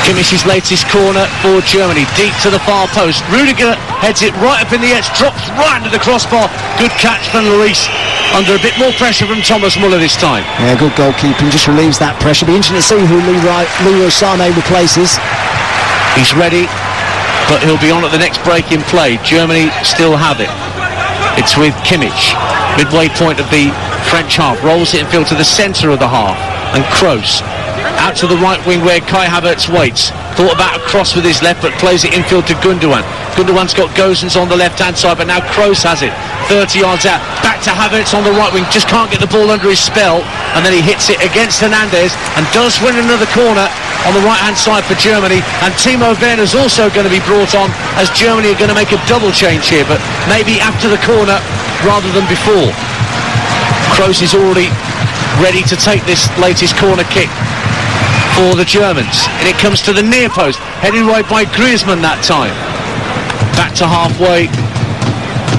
Kimmich's latest corner for Germany, deep to the far post. Rudiger heads it right up in the edge, drops right under the crossbar. Good catch from Lloris, under a bit more pressure from Thomas Muller this time.
Yeah, good goalkeeping, just relieves that pressure. Be interesting to see who Leroy Sané replaces.
He's ready, but he'll be on at the next break in play. Germany still have it. It's with Kimmich, midway point of the French half, rolls it infield to the centre of the half, and Kroos out to the right wing where Kai Havertz waits. Thought about a cross with his left, but plays it infield to Gundogan. Gundogan's got Gosens on the left hand side, but now Kroos has it 30 yards out, back to Havertz on the right wing, just can't get the ball under his spell, and then he hits it against Hernandez and does win another corner on the right hand side for Germany. And Timo Werner's also going to be brought on, as Germany are going to make a double change here, but maybe after the corner rather than before. Kroos is already ready to take this latest corner kick for the Germans, and it comes to the near post, headed right by Griezmann that time. Back to halfway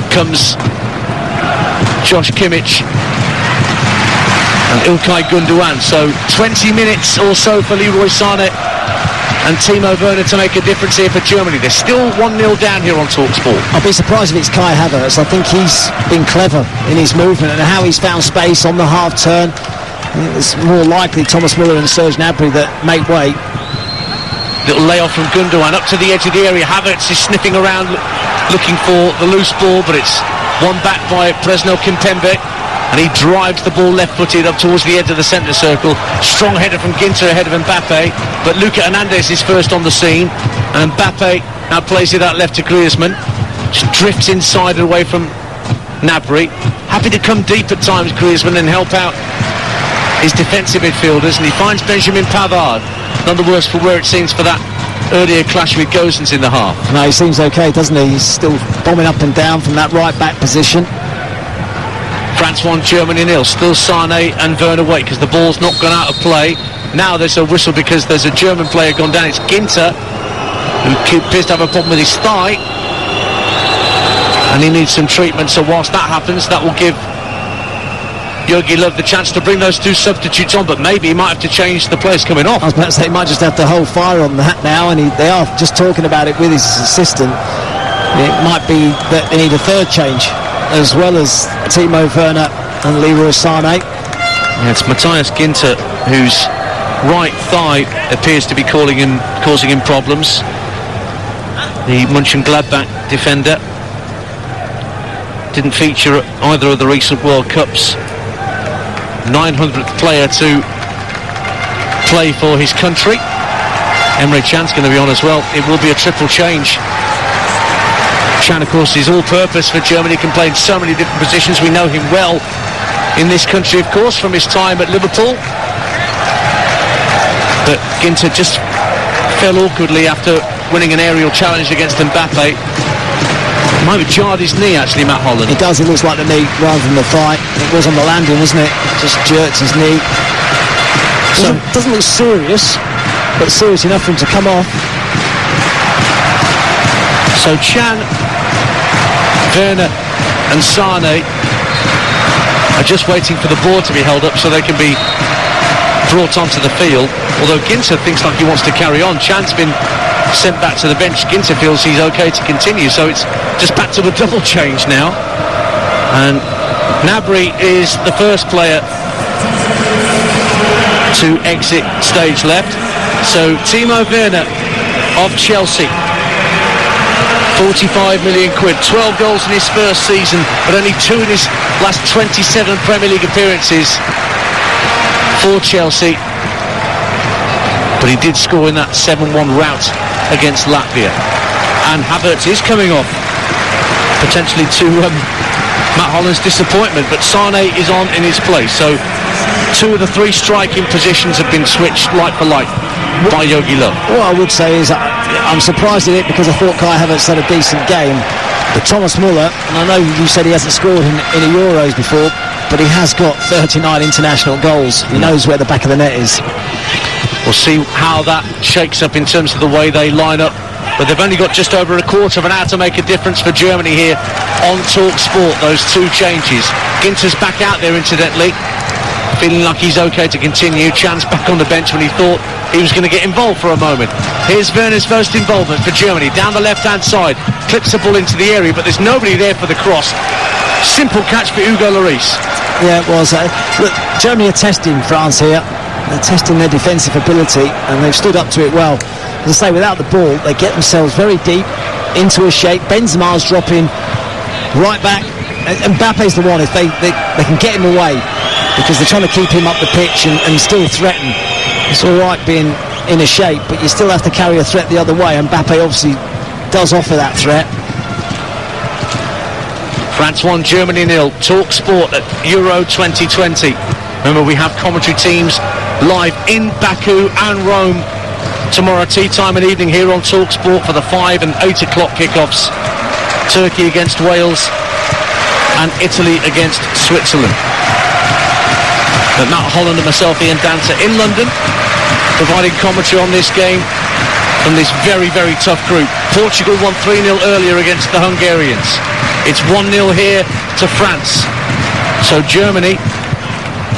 comes Josh Kimmich and Ilkay Gundogan. So 20 minutes or so for Leroy Sané and Timo Werner to make a difference here for Germany. They're still 1-0 down here on TalkSport.
I'll be surprised if it's Kai Havertz. I think he's been clever in his movement and how he's found space on the half turn. It's more likely Thomas Muller and Serge Gnabry that make way.
Little layoff from Gundogan up to the edge of the area. Havertz is sniffing around looking for the loose ball, but it's won back by Presnel Kimpembe, and he drives the ball left-footed up towards the edge of the centre circle. Strong header from Ginter ahead of Mbappe, but Luka Hernandez is first on the scene, and Mbappe now plays it out left to Griezmann. Just drifts inside and away from Gnabry. Happy to come deep at times, Griezmann, and help out his defensive midfielders, and he finds Benjamin Pavard, none the worse for where it seems for that earlier clash with Gosens in the half.
No, he seems okay, doesn't he? He's still bombing up and down from that right back position.
France 1, Germany 0. Still Sané and Werner wait because the ball's not gone out of play. Now there's a whistle because there's a German player gone down. It's Ginter, who appears to have a problem with his thigh, and he needs some treatment. So whilst that happens, that will give Jogi Löw the chance to bring those two substitutes on, but maybe he might have to change the players coming off.
I was about to say, he might just have to hold fire on that now, and they are just talking about it with his assistant. It might be that they need a third change, as well as Timo Werner and Leroy Sané.
Yeah, it's Matthias Ginter, whose right thigh appears to be causing him problems. The Mönchengladbach defender didn't feature at either of the recent World Cups. 900th player to play for his country. Emre Can's going to be on as well. It will be a triple change. Can, of course, is all-purpose for Germany. He can play in so many different positions. We know him well in this country, of course, from his time at Liverpool. But Ginter just fell awkwardly after winning an aerial challenge against Mbappe. Might have jarred his knee, actually, Matt Holland.
It does. It looks like the knee rather than the thigh. It was on the landing, wasn't it? Just jerked his knee. So doesn't look serious, but serious enough for him to come off.
So Can, Werner and Sané are just waiting for the board to be held up so they can be brought onto the field. Although Ginter thinks like he wants to carry on. Chan's been sent back to the bench. Ginter feels he's okay to continue, so it's just back to the double change now. And Gnabry is the first player to exit stage left. So Timo Werner of Chelsea, 45 million quid, 12 goals in his first season, but only 2 in his last 27 Premier League appearances for Chelsea. But he did score in that 7-1 rout against Latvia. And Havertz is coming off, potentially to Matt Holland's disappointment, but Sane is on in his place. So 2 of the 3 striking positions have been switched like for like by Jogi Löw.
What I would say is I'm surprised at it because I thought Kai Havertz had a decent game. But Thomas Muller, and I know you said he hasn't scored in the Euros before, but he has got 39 international goals. He knows where the back of the net is.
We'll see how that shakes up in terms of the way they line up. But they've only got just over a quarter of an hour to make a difference for Germany here on Talk Sport, those 2 changes. Ginter's back out there, incidentally, feeling like he's okay to continue. Chan's back on the bench when he thought he was going to get involved for a moment. Here's Werner's first involvement for Germany, down the left-hand side, clips the ball into the area, but there's nobody there for the cross. Simple catch for Hugo Lloris.
Yeah, it was. Look, Germany are testing France here. They're testing their defensive ability, and they've stood up to it well. As I say, without the ball, they get themselves very deep into a shape. Benzema's dropping right back, and Mbappe's the one. If they can get him away, because they're trying to keep him up the pitch and still threaten. It's all right being in a shape, but you still have to carry a threat the other way, and Mbappe obviously does offer that threat.
France 1, Germany 0. Talk Sport at Euro 2020. Remember, we have commentary teams live in Baku and Rome tomorrow tea time and evening here on Talk Sport for the 5 and 8 o'clock kickoffs. Turkey against Wales and Italy against Switzerland. But Matt Holland and myself, Ian Danter, in London, providing commentary on this game from this very, very tough group. Portugal won 3-0 earlier against the Hungarians. It's 1-0 here to France. So Germany,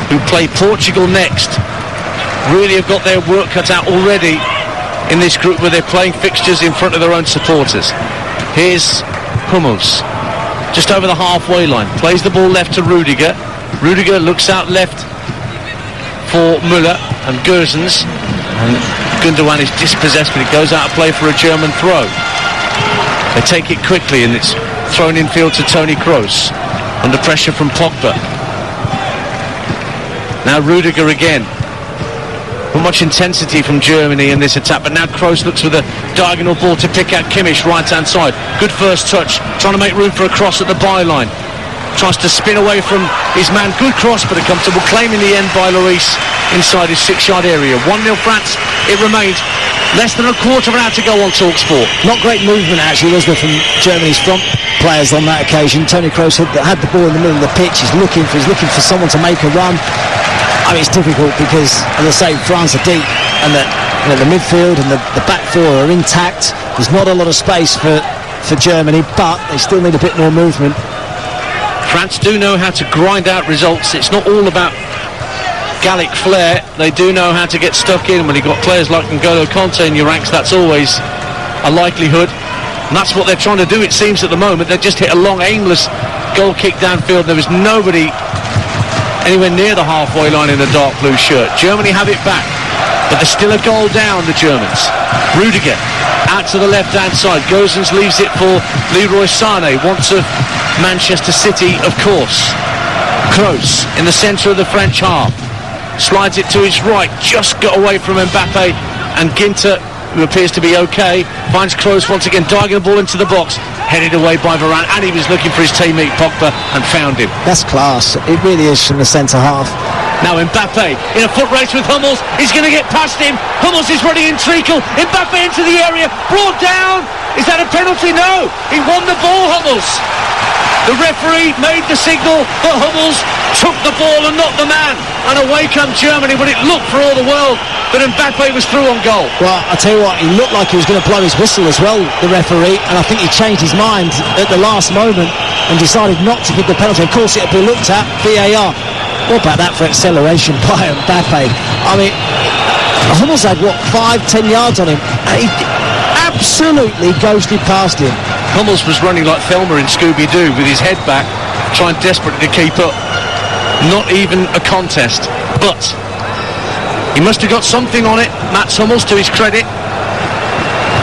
who play Portugal next, really have got their work cut out already in this group where they're playing fixtures in front of their own supporters. Here's Hummels, just over the halfway line, plays the ball left to Rudiger. Rudiger looks out left for Müller and Gosens, and Gundogan is dispossessed, but it goes out of play for a German throw. They take it quickly, and it's thrown infield to Toni Kroos under pressure from Pogba. Now Rudiger again. Not much intensity from Germany in this attack, but now Kroos looks with a diagonal ball to pick out Kimmich, right-hand side. Good first touch, trying to make room for a cross at the byline. Tries to spin away from his man. Good cross, but a comfortable claim in the end by Lloris inside his 6-yard area. 1-0 France, it remains. Less than a quarter of an hour to go on Talk Sport.
Not great movement, actually, was there, from Germany's front players on that occasion. Toni Kroos had the ball in the middle of the pitch. He's looking for someone to make a run. I mean, it's difficult because, as I say, France are deep, and the midfield and the back 4 are intact. There's not a lot of space for Germany, but they still need a bit more movement.
France do know how to grind out results. It's not all about Gallic flair. They do know how to get stuck in. When you've got players like N'Golo Kanté in your ranks, that's always a likelihood. And that's what they're trying to do, it seems, at the moment. They just hit a long, aimless goal kick downfield. There was nobody anywhere near the halfway line in a dark blue shirt. Germany have it back, but they're still a goal down, the Germans. Rudiger out to the left-hand side. Gosens leaves it for Leroy Sané, once of Manchester City, of course. Kroos in the centre of the French half. Slides it to his right, just got away from Mbappe, and Ginter, who appears to be okay, finds Kroos once again, diagonal ball into the box, headed away by Varane, and he was looking for his teammate Pogba and found him.
That's class. It really is, from the centre half.
Now Mbappe in a foot race with Hummels. He's going to get past him. Hummels is running in treacle. Mbappe into the area, brought down. Is that a penalty? No. He won the ball, Hummels. The referee made the signal, but Hummels took the ball and knocked the man, and away come Germany, but it looked for all the world that Mbappe was through on goal.
Well, I tell you what, he looked like he was going to blow his whistle as well, the referee, and I think he changed his mind at the last moment and decided not to give the penalty. Of course, it'll be looked at, VAR. What about that for acceleration by Mbappe? I mean, Hummels had, 5-10 yards on him, and he absolutely ghosted past him.
Hummels was running like Thelma in Scooby-Doo with his head back, trying desperately to keep up. Not even a contest, but he must have got something on it, Mats Hummels, to his credit.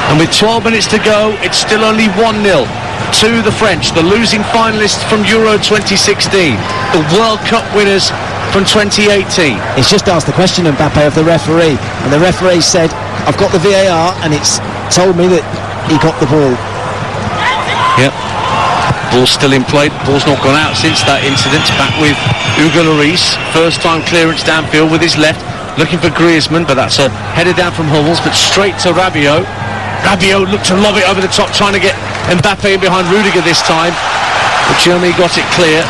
And with 12 minutes to go, it's still only 1-0 to the French, the losing finalists from Euro 2016, the World Cup winners from 2018.
He's just asked the question, Mbappe, of the referee, and the referee said, I've got the VAR, and it's told me that he got the ball.
Yep. Ball's still in play. Ball's not gone out since that incident. Back with Hugo Lloris. First time clearance downfield with his left. Looking for Griezmann, but that's a header down from Hummels, but straight to Rabiot. Rabiot looked to lob it over the top, trying to get Mbappe in behind Rudiger this time. But Germany got it clear.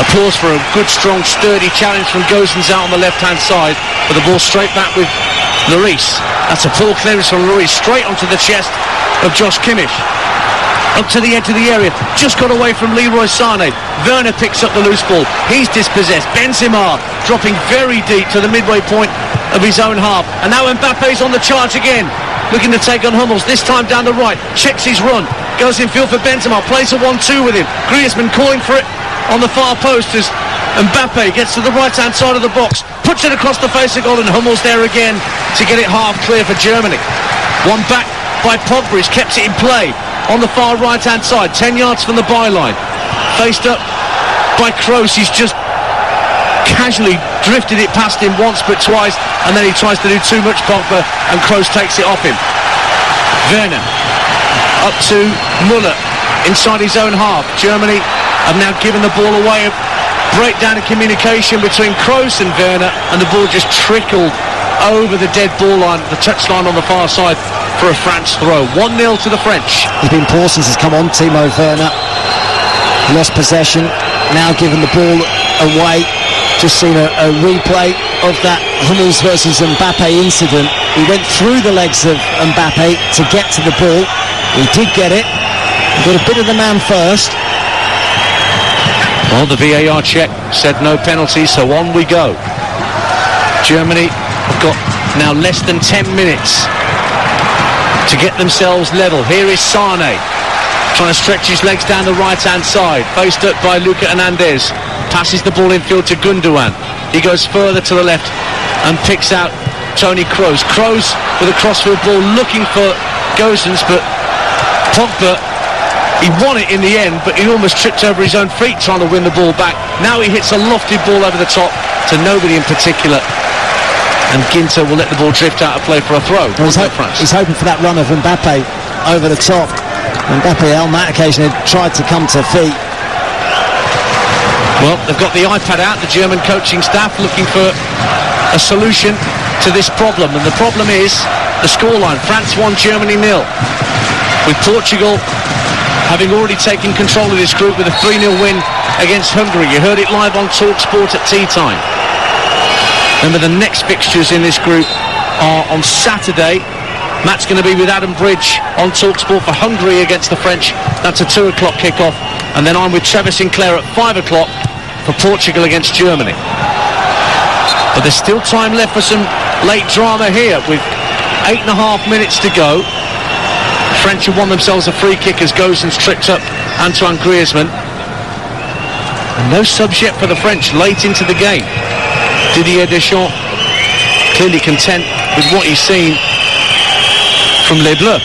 Applause for a good, strong, sturdy challenge from Gosens out on the left-hand side. But the ball straight back with Lloris. That's a poor clearance from Lloris, straight onto the chest of Josh Kimmich. Up to the edge of the area, just got away from Leroy Sané. Werner picks up the loose ball. He's dispossessed. Benzema dropping very deep to the midway point of his own half. And now Mbappe's on the charge again, looking to take on Hummels, this time down the right. Checks his run, goes in field for Benzema, plays a 1-2 with him. Griezmann calling for it on the far post as Mbappe gets to the right-hand side of the box, puts it across the face of goal, and Hummels there again to get it half clear for Germany. One back by Pogba, he's kept it in play on the far right-hand side, 10 yards from the byline. Faced up by Kroos, he's just casually drifted it past him once but twice, and then he tries to do too much, Pogba, and Kroos takes it off him. Werner up to Müller inside his own half. Germany have now given the ball away. A breakdown of communication between Kroos and Werner, and the ball just trickled over the dead ball line, the touchline on the far side, for a France throw. 1-0 to the French.
He's been poor since he's come on, Timo Werner. Lost possession, now given the ball away. Just seen a replay of that Hummels versus Mbappe incident. He went through the legs of Mbappe to get to the ball. He did get it. He got a bit of the man first.
Well, the VAR check said no penalty, so on we go. Germany have got now less than 10 minutes to get themselves level. Here is Sané trying to stretch his legs down the right-hand side, faced up by Luka Hernandez. Passes the ball infield to Gundogan. He goes further to the left and picks out Toni Kroos. Kroos with a crossfield ball looking for Gosens, but Pogba, he won it in the end, but he almost tripped over his own feet trying to win the ball back. Now he hits a lofted ball over the top to nobody in particular, and Ginter will let the ball drift out of play for a throw.
He's hoping for that run of Mbappe over the top. Mbappe on that occasion had tried to come to feet.
Well, they've got the iPad out, the German coaching staff, looking for a solution to this problem, and the problem is the scoreline. France 1, Germany 0, with Portugal having already taken control of this group with a 3-0 win against Hungary. You heard it live on TalkSport at tea time. Remember, the next fixtures in this group are on Saturday. Matt's going to be with Adam Bridge on TalkSport for Hungary against the French. That's a 2 o'clock kick-off. And then I'm with Trevor Sinclair at 5 o'clock for Portugal against Germany. But there's still time left for some late drama here with 8.5 minutes to go. The French have won themselves a free kick as Gosens tripped up Antoine Griezmann. And no subs yet for the French late into the game. Didier Deschamps clearly content with what he's seen from Les Bleus.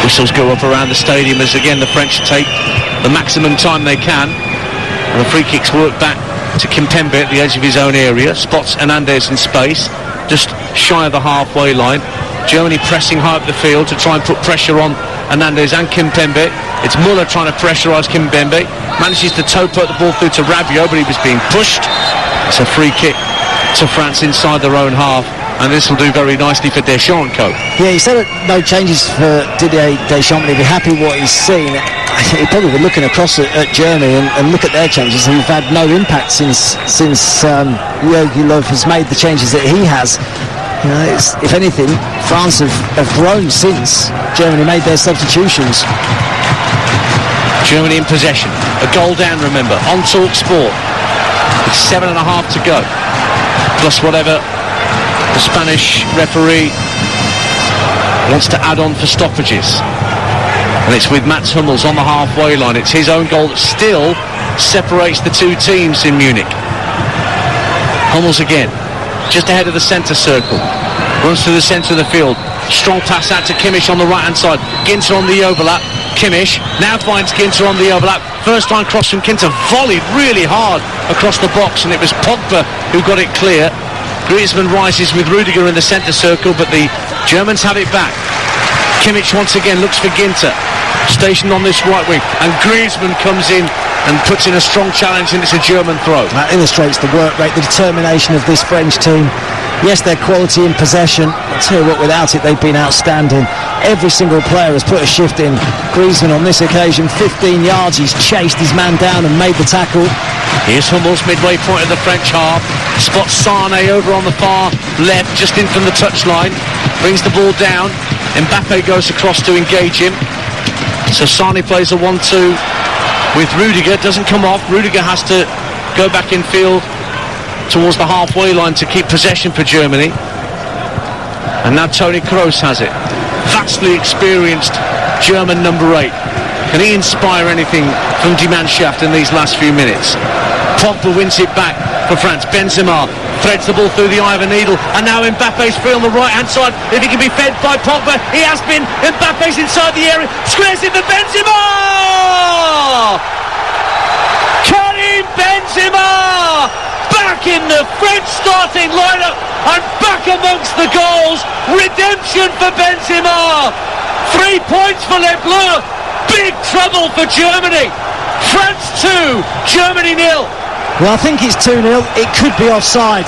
Whistles go up around the stadium as again the French take the maximum time they can, and the free kicks work back to Kimpembe at the edge of his own area, spots Hernandez in space just shy of the halfway line. Germany pressing high up the field to try and put pressure on Hernandez and Kimpembe. It's Müller trying to pressurise Kimpembe, manages to toe poke the ball through to Rabiot, but he was being pushed. It's a free kick to France inside their own half, and this will do very nicely for Deschamps.
Yeah, he said no changes for Didier Deschamps, and he'll be happy with what he's seen. he probably be looking across at Germany and look at their changes, and they've had no impact since Jogi Löw has made the changes that he has. You know, if anything, France have grown since Germany made their substitutions.
Germany in possession, a goal down, remember, on Talk Sport. It's 7.5 to go, plus whatever the Spanish referee wants to add on for stoppages. And it's with Mats Hummels on the halfway line. It's his own goal that still separates the two teams in Munich. Hummels again, just ahead of the centre circle, runs to the centre of the field. Strong pass out to Kimmich on the right hand side. Ginter on the overlap. Kimmich now finds Ginter on the overlap. First line cross from Ginter, volleyed really hard across the box, and it was Pogba who got it clear. Griezmann rises with Rudiger in the centre circle, but the Germans have it back. Kimmich once again looks for Ginter, stationed on this right wing, and Griezmann comes in and puts in a strong challenge, and it's a German throw.
That illustrates the work rate, the determination of this French team. Yes, their quality in possession. I'll tell you what, without it, they've been outstanding. Every single player has put a shift in. Griezmann on this occasion, 15 yards. He's chased his man down and made the tackle.
Here's Hummels, midway point of the French half. Spots Sané over on the far left, just in from the touchline. Brings the ball down. Mbappe goes across to engage him. So Sané plays a 1-2 with Rudiger. Doesn't come off. Rudiger has to go back in field towards the halfway line to keep possession for Germany. And now Toni Kroos has it. Vastly experienced German number 8. Can he inspire anything from Die Mannschaft in these last few minutes? Pogba wins it back for France. Benzema threads the ball through the eye of a needle, and now Mbappe's free on the right hand side. If he can be fed by Pogba, he has been. Mbappe's inside the area, squares it for Benzema! Karim Benzema back in the French starting lineup and back amongst the goals. Redemption for Benzema. 3 points for Les Bleus. Big trouble for Germany. France 2, Germany 0.
Well, I think it's 2-0. It could be offside.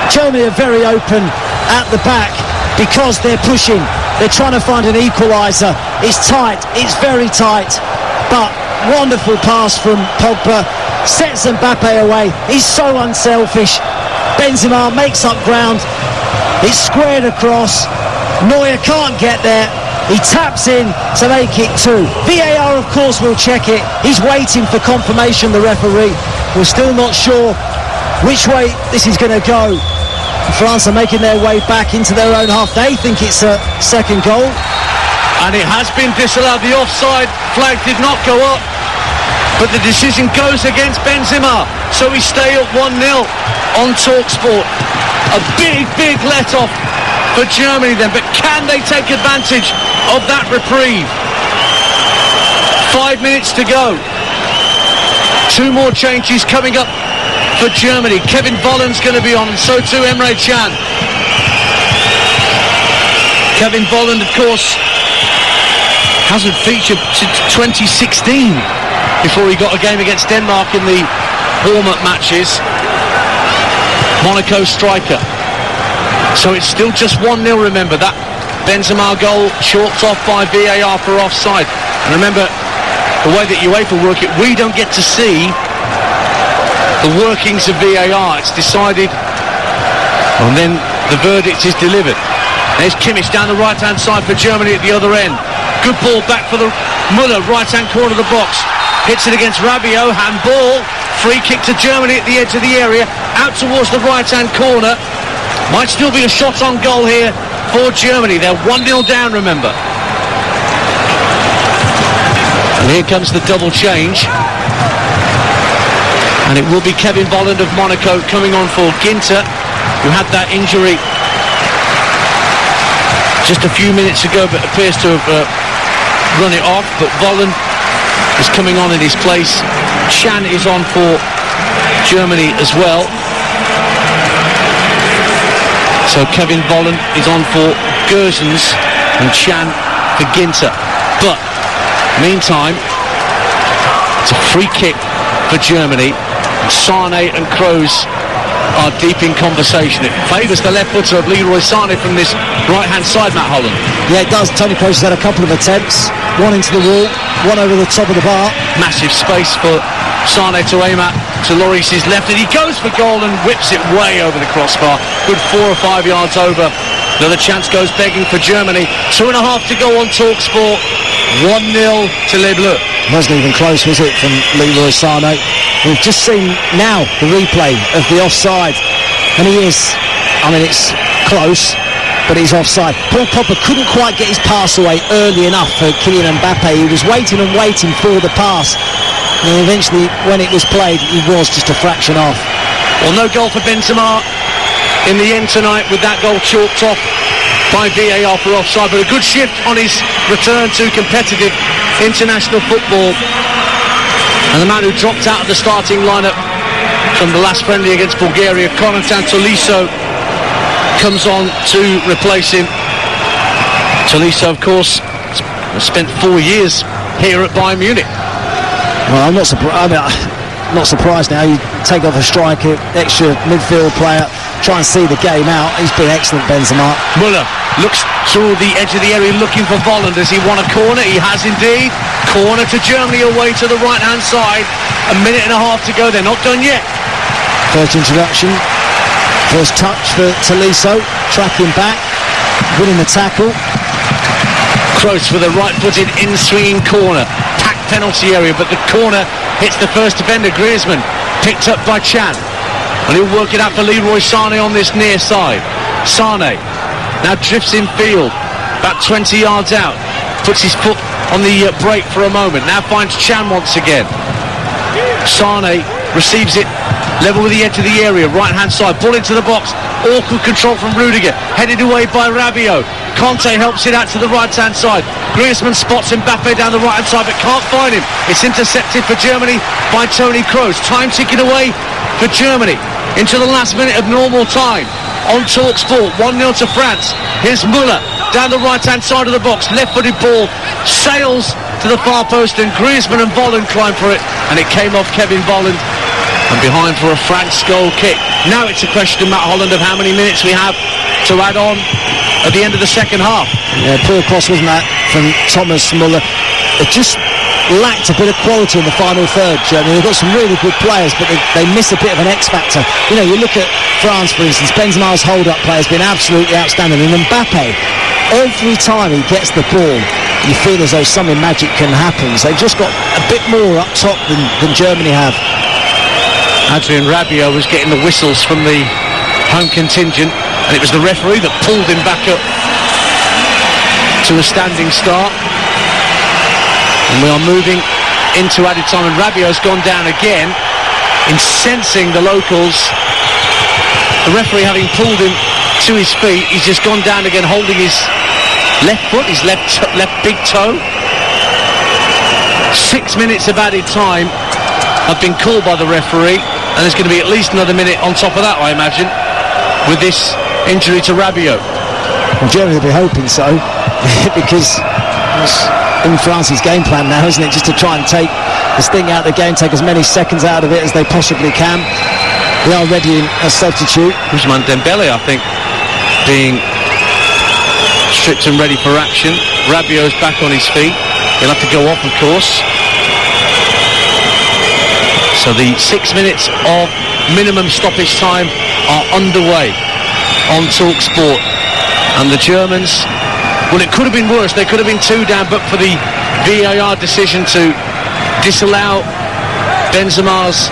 Germany are very open at the back because they're pushing. They're trying to find an equaliser. It's tight. It's very tight. But wonderful pass from Pogba. Sets Mbappe away. He's so unselfish. Benzema makes up ground. It's squared across. Neuer can't get there. He taps in to make it 2. VAR, of course, will check it. He's waiting for confirmation, the referee. We're still not sure which way this is going to go. France are making their way back into their own half. They think it's a second goal.
And it has been disallowed. The offside flag did not go up, but the decision goes against Benzema. So we stay at 1-0 on TalkSport. A big let-off for Germany then, but can they take advantage of that reprieve? 5 minutes to go. 2 more changes coming up for Germany. Kevin Volland's going to be on, and so too Emre Can. Kevin Volland, of course, hasn't featured since 2016 before he got a game against Denmark in the warm-up matches. Monaco striker. So it's still just 1-0, remember. That Benzema goal chalked off by VAR for offside. And remember, the way that UEFA work it, we don't get to see the workings of VAR. It's decided, and then the verdict is delivered. There's Kimmich down the right-hand side for Germany at the other end. Good ball back for the Müller, right-hand corner of the box. Hits it against Rabiot, handball. Free kick to Germany at the edge of the area, out towards the right-hand corner. Might still be a shot on goal here for Germany. They're 1-0 down, remember. And here comes the double change. And it will be Kevin Volland of Monaco coming on for Ginter, who had that injury just a few minutes ago, but appears to have run it off. But Volland is coming on in his place. Can is on for Germany as well. So Kevin Volland is on for Gosens and Can for Ginter. But meantime, it's a free kick for Germany. Sané and Kroos are deep in conversation. It favours the left footer of Leroy Sané from this right-hand side, Matt Holland.
Yeah, it does. Tony Kroos has had a couple of attempts. One into the wall, one over the top of the bar.
Massive space for Sané to aim at, to Lloris's left, and he goes for goal and whips it way over the crossbar. Good 4 or 5 yards over. Another chance goes begging for Germany. 2.5 to go on TalkSport. 1-0 to Les Bleus.
Wasn't even close, was it, from Leroy Sané? We've just seen now the replay of the offside, and he is, it's close, but he's offside. Paul Pogba couldn't quite get his pass away early enough for Kylian Mbappe. He was waiting and waiting for the pass, and eventually, when it was played, he was just a fraction off.
Well, no goal for Benzema in the end tonight, with that goal chalked off by VAR for offside, but a good shift on his return to competitive international football. And the man who dropped out of the starting lineup from the last friendly against Bulgaria, Corentin Tolisso, comes on to replace him. Tolisso, of course, has spent 4 years here at Bayern Munich.
Well, I'm not surprised. Not surprised now. You take off a striker, extra midfield player, try and see the game out. He's been excellent, Benzema.
Muller looks through the edge of the area looking for Volland. Does he want a corner? He has indeed. Corner to Germany away to the right-hand side. 1.5 minutes to go. They're not done yet.
First introduction. First touch for Tolisso. Tracking back. Winning the tackle.
Kroos with a right-footed in-swinging corner. Packed penalty area, but the corner hits the first defender, Griezmann. Picked up by Chan. And he'll work it out for Leroy Sané on this near side. Sané now drifts in field, about 20 yards out. Puts his foot on the brake for a moment. Now finds Chan once again. Sané receives it level with the edge of the area, right-hand side. Ball into the box. Awkward control from Rudiger. Headed away by Rabiot. Conte helps it out to the right-hand side. Griezmann spots Mbappe down the right-hand side, but can't find him. It's intercepted for Germany by Tony Kroos. Time ticking away for Germany into the last minute of normal time. On TalkSport, 1-0 to France. Here's Muller down the right-hand side of the box. Left-footed ball sails to the far post, and Griezmann and Volland climb for it, and it came off Kevin Volland. And behind for a France goal kick. Now it's a question, Matt Holland, of how many minutes we have to add on at the end of the second half.
Yeah, poor cross, wasn't that, from Thomas Muller. It just lacked a bit of quality in the final third, Germany. They've got some really good players, but they miss a bit of an X-factor. You look at France, for instance. Benzema's hold-up play has been absolutely outstanding. And Mbappe, every time he gets the ball, you feel as though something magic can happen. So they've just got a bit more up top than Germany have.
Adrien Rabiot was getting the whistles from the home contingent, and it was the referee that pulled him back up to a standing start. And we are moving into added time, and Rabiot's gone down again, incensing the locals. The referee having pulled him to his feet, he's just gone down again, holding his left foot, his left big toe. 6 minutes of added time have been called by the referee, and there's going to be at least another minute on top of that, I imagine, with this injury to Rabiot.
Well, Germany will be hoping so, because it's in France's game plan now, isn't it? Just to try and take this thing out of the game, take as many seconds out of it as they possibly can. They are ready in a substitute.
Ousmane Dembele, I think, being stripped and ready for action. Rabiot's back on his feet. He'll have to go off, of course. So the 6 minutes of minimum stoppage time are underway on TalkSport. And the Germans, well, it could have been worse. They could have been 2 down, but for the VAR decision to disallow Benzema's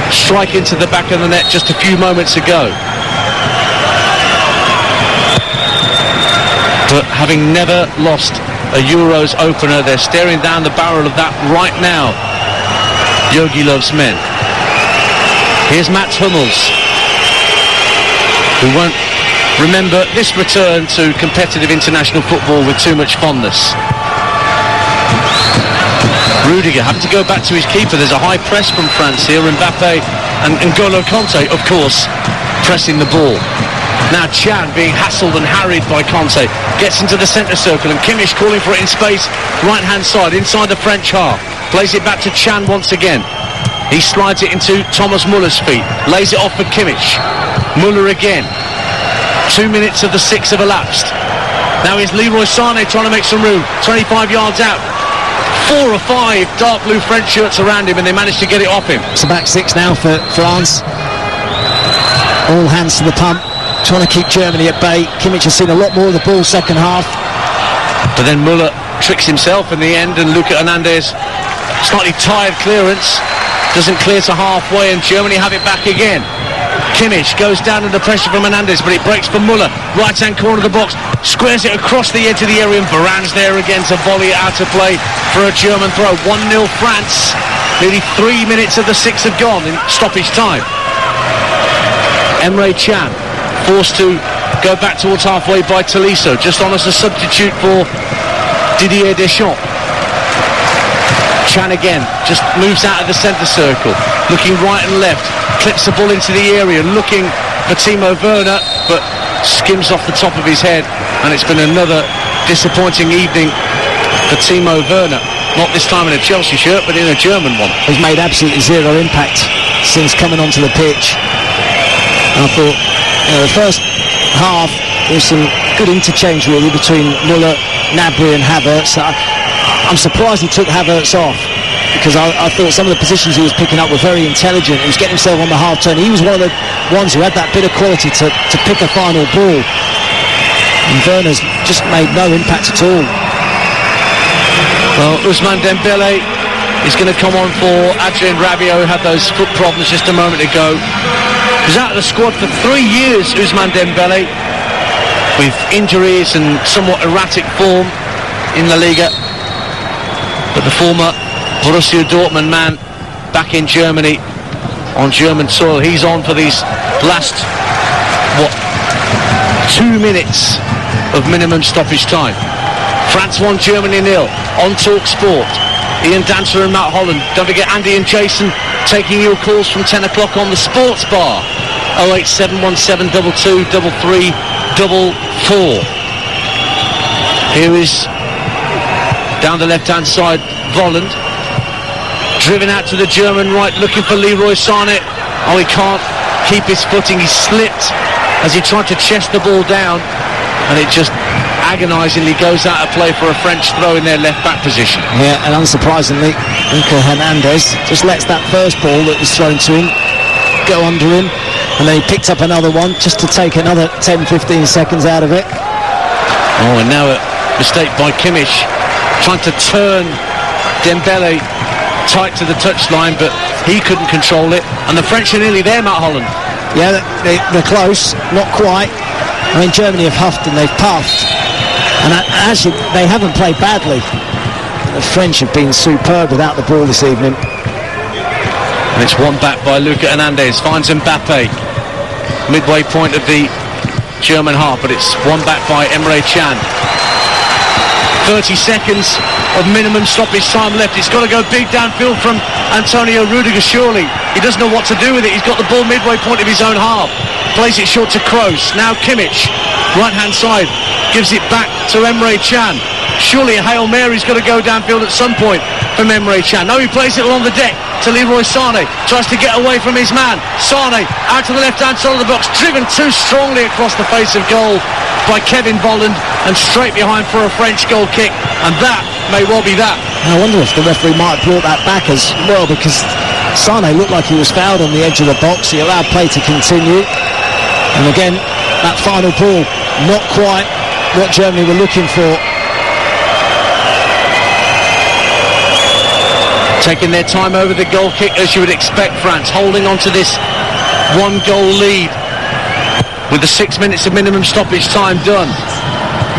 strike into the back of the net just a few moments ago. But having never lost a Euros opener, they're staring down the barrel of that right now. Jogi Löw's men. Here's Mats Hummels, who won't remember this return to competitive international football with too much fondness. Rudiger having to go back to his keeper. There's a high press from France here. Mbappe and N'Golo Kanté, of course, pressing the ball. Now Chan being hassled and harried by Kanté. Gets into the centre circle, and Kimmich calling for it in space, right-hand side, inside the French half. Plays it back to Chan once again. He slides it into Thomas Muller's feet, lays it off for Kimmich. Muller again. 2 minutes of the 6 have elapsed. Now is Leroy Sané trying to make some room. 25 yards out. 4 or 5 dark blue French shirts around him, and they managed to get it off him.
It's a back 6 now for France. All hands to the pump, trying to keep Germany at bay. Kimmich has seen a lot more of the ball second half.
But then Muller tricks himself in the end, and Lucas Hernandez, slightly tired clearance, doesn't clear to halfway, and Germany have it back again. Kimmich goes down under pressure from Hernandez, but it breaks for Muller. Right-hand corner of the box, squares it across the edge of the area, and Varane's there again to volley it out of play for a German throw. 1-0 France. Nearly 3 minutes of the 6 have gone in stoppage time. Emre Can forced to go back towards halfway by Tolisso, just on as a substitute for Didier Deschamps. Can again just moves out of the centre circle, looking right and left, clips the ball into the area, looking for Timo Werner, but skims off the top of his head, and it's been another disappointing evening for Timo Werner. Not this time in a Chelsea shirt, but in a German one.
He's made absolutely zero impact since coming onto the pitch. I thought the first half there was some good interchange really between Muller, Gnabry and Havertz. I'm surprised he took Havertz off, because I thought some of the positions he was picking up were very intelligent. He was getting himself on the half turn. He was one of the ones who had that bit of quality to pick a final ball. And Werner's just made no impact at all.
Well, Ousmane Dembele is going to come on for Adrien Rabiot, who had those foot problems just a moment ago. He was out of the squad for 3 years, Ousmane Dembele, with injuries and somewhat erratic form in La Liga. But the former Borussia Dortmund man back in Germany on German soil, he's on for these last 2 minutes of minimum stoppage time. France 1, Germany 0 on Talk Sport. Ian Dancer and Matt Holland. Don't forget Andy and Jason taking your calls from 10 o'clock on the Sports Bar. 08717 22 33 44. Here is, down the left-hand side, Volland. Driven out to the German right, looking for Leroy Sané. Oh, he can't keep his footing. He slipped as he tried to chest the ball down, and it just agonisingly goes out of play for a French throw in their left-back position.
Yeah, and unsurprisingly, Lucas Hernandez just lets that first ball that was thrown to him go under him, and then he picked up another one just to take another 10-15 seconds out of it.
Oh, and now a mistake by Kimmich, trying to turn Dembele tight to the touchline, but he couldn't control it, and the French are nearly there, Matt Holland.
Yeah, they're close, not quite. I mean, Germany have huffed and they've puffed, and actually they haven't played badly. The French have been superb without the ball this evening.
And it's won back by Lucas Hernandez, finds Mbappe, midway point of the German half, but it's won back by Emre Can. 30 seconds of minimum stoppage time left. It's got to go big downfield from Antonio Rudiger, surely. He doesn't know what to do with it. He's got the ball midway point of his own half. Plays it short to Kroos. Now Kimmich, right-hand side, gives it back to Emre Can. Surely a Hail Mary's got to go downfield at some point from Emre Can. No, he plays it along the deck to Leroy Sané. Tries to get away from his man. Sané out to the left-hand side of the box. Driven too strongly across the face of goal by Kevin Volland, and straight behind for a French goal kick. And that may well be that.
I wonder if the referee might have brought that back as well, because Sané looked like he was fouled on the edge of the box. He allowed play to continue. And again, that final ball, not quite what Germany were looking for.
Taking their time over the goal kick, as you would expect. France holding on to this 1-goal lead with the 6 minutes of minimum stoppage time done.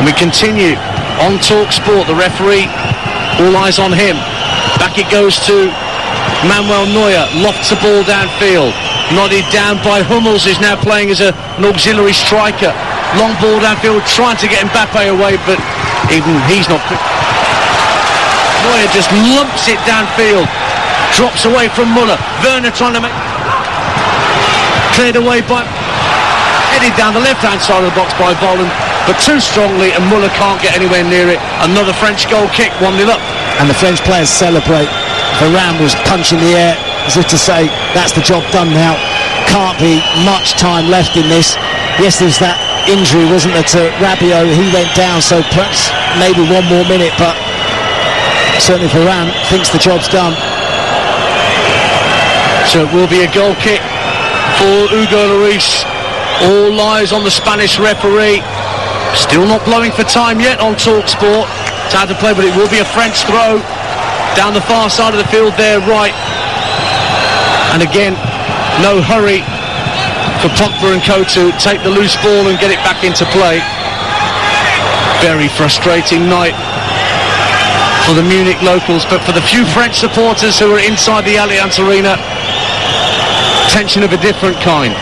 And we continue on Talk Sport. The referee, all eyes on him. Back it goes to Manuel Neuer, lofts the ball downfield, nodded down by Hummels, who's now playing as an auxiliary striker. Long ball downfield, trying to get Mbappe away, but even he's not. Neuer just lumps it downfield, drops away from Muller. Werner trying to make, cleared away by, headed down the left-hand side of the box by Volland, but too strongly, and Muller can't get anywhere near it. Another French goal kick, 1-0 up.
And the French players celebrate. Varane was punching the air as if to say, that's the job done now. Can't be much time left in this. Yes, there's that injury, wasn't there, to Rabiot? He went down, so perhaps maybe one more minute, but certainly Varane thinks the job's done.
So it will be a goal kick for Hugo Lloris. All eyes on the Spanish referee. Still not blowing for time yet on TalkSport. It's out to play, but it will be a French throw down the far side of the field there, right. And again, no hurry for Pogba and co to take the loose ball and get it back into play. Very frustrating night for the Munich locals, but for the few French supporters who are inside the Allianz Arena, tension of a different kind.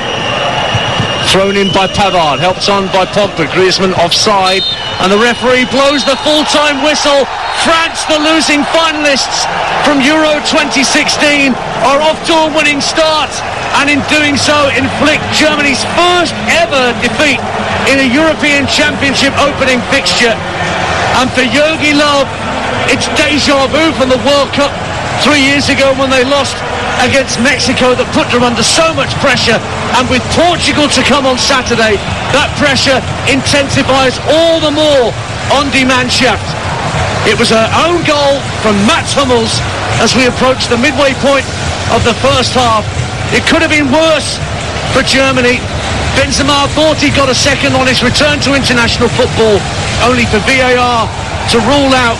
Thrown in by Pavard, helped on by Pogba. Griezmann offside, and the referee blows the full-time whistle. France, the losing finalists from Euro 2016, are off to a winning start, and in doing so inflict Germany's first ever defeat in a European Championship opening fixture. And for Jogi Löw, it's deja vu from the World Cup 3 years ago when they lost against Mexico, that put them under so much pressure, and with Portugal to come on Saturday, that pressure intensifies all the more on Die Mannschaft. It was an own goal from Mats Hummels as we approach the midway point of the first half. It could have been worse for Germany. Benzema thought he got a second on his return to international football, only for VAR to rule out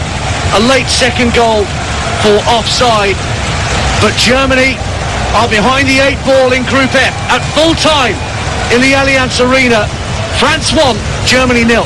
a late second goal for offside. But Germany are behind the 8 ball in Group F at full time in the Allianz Arena. France 1, Germany 0.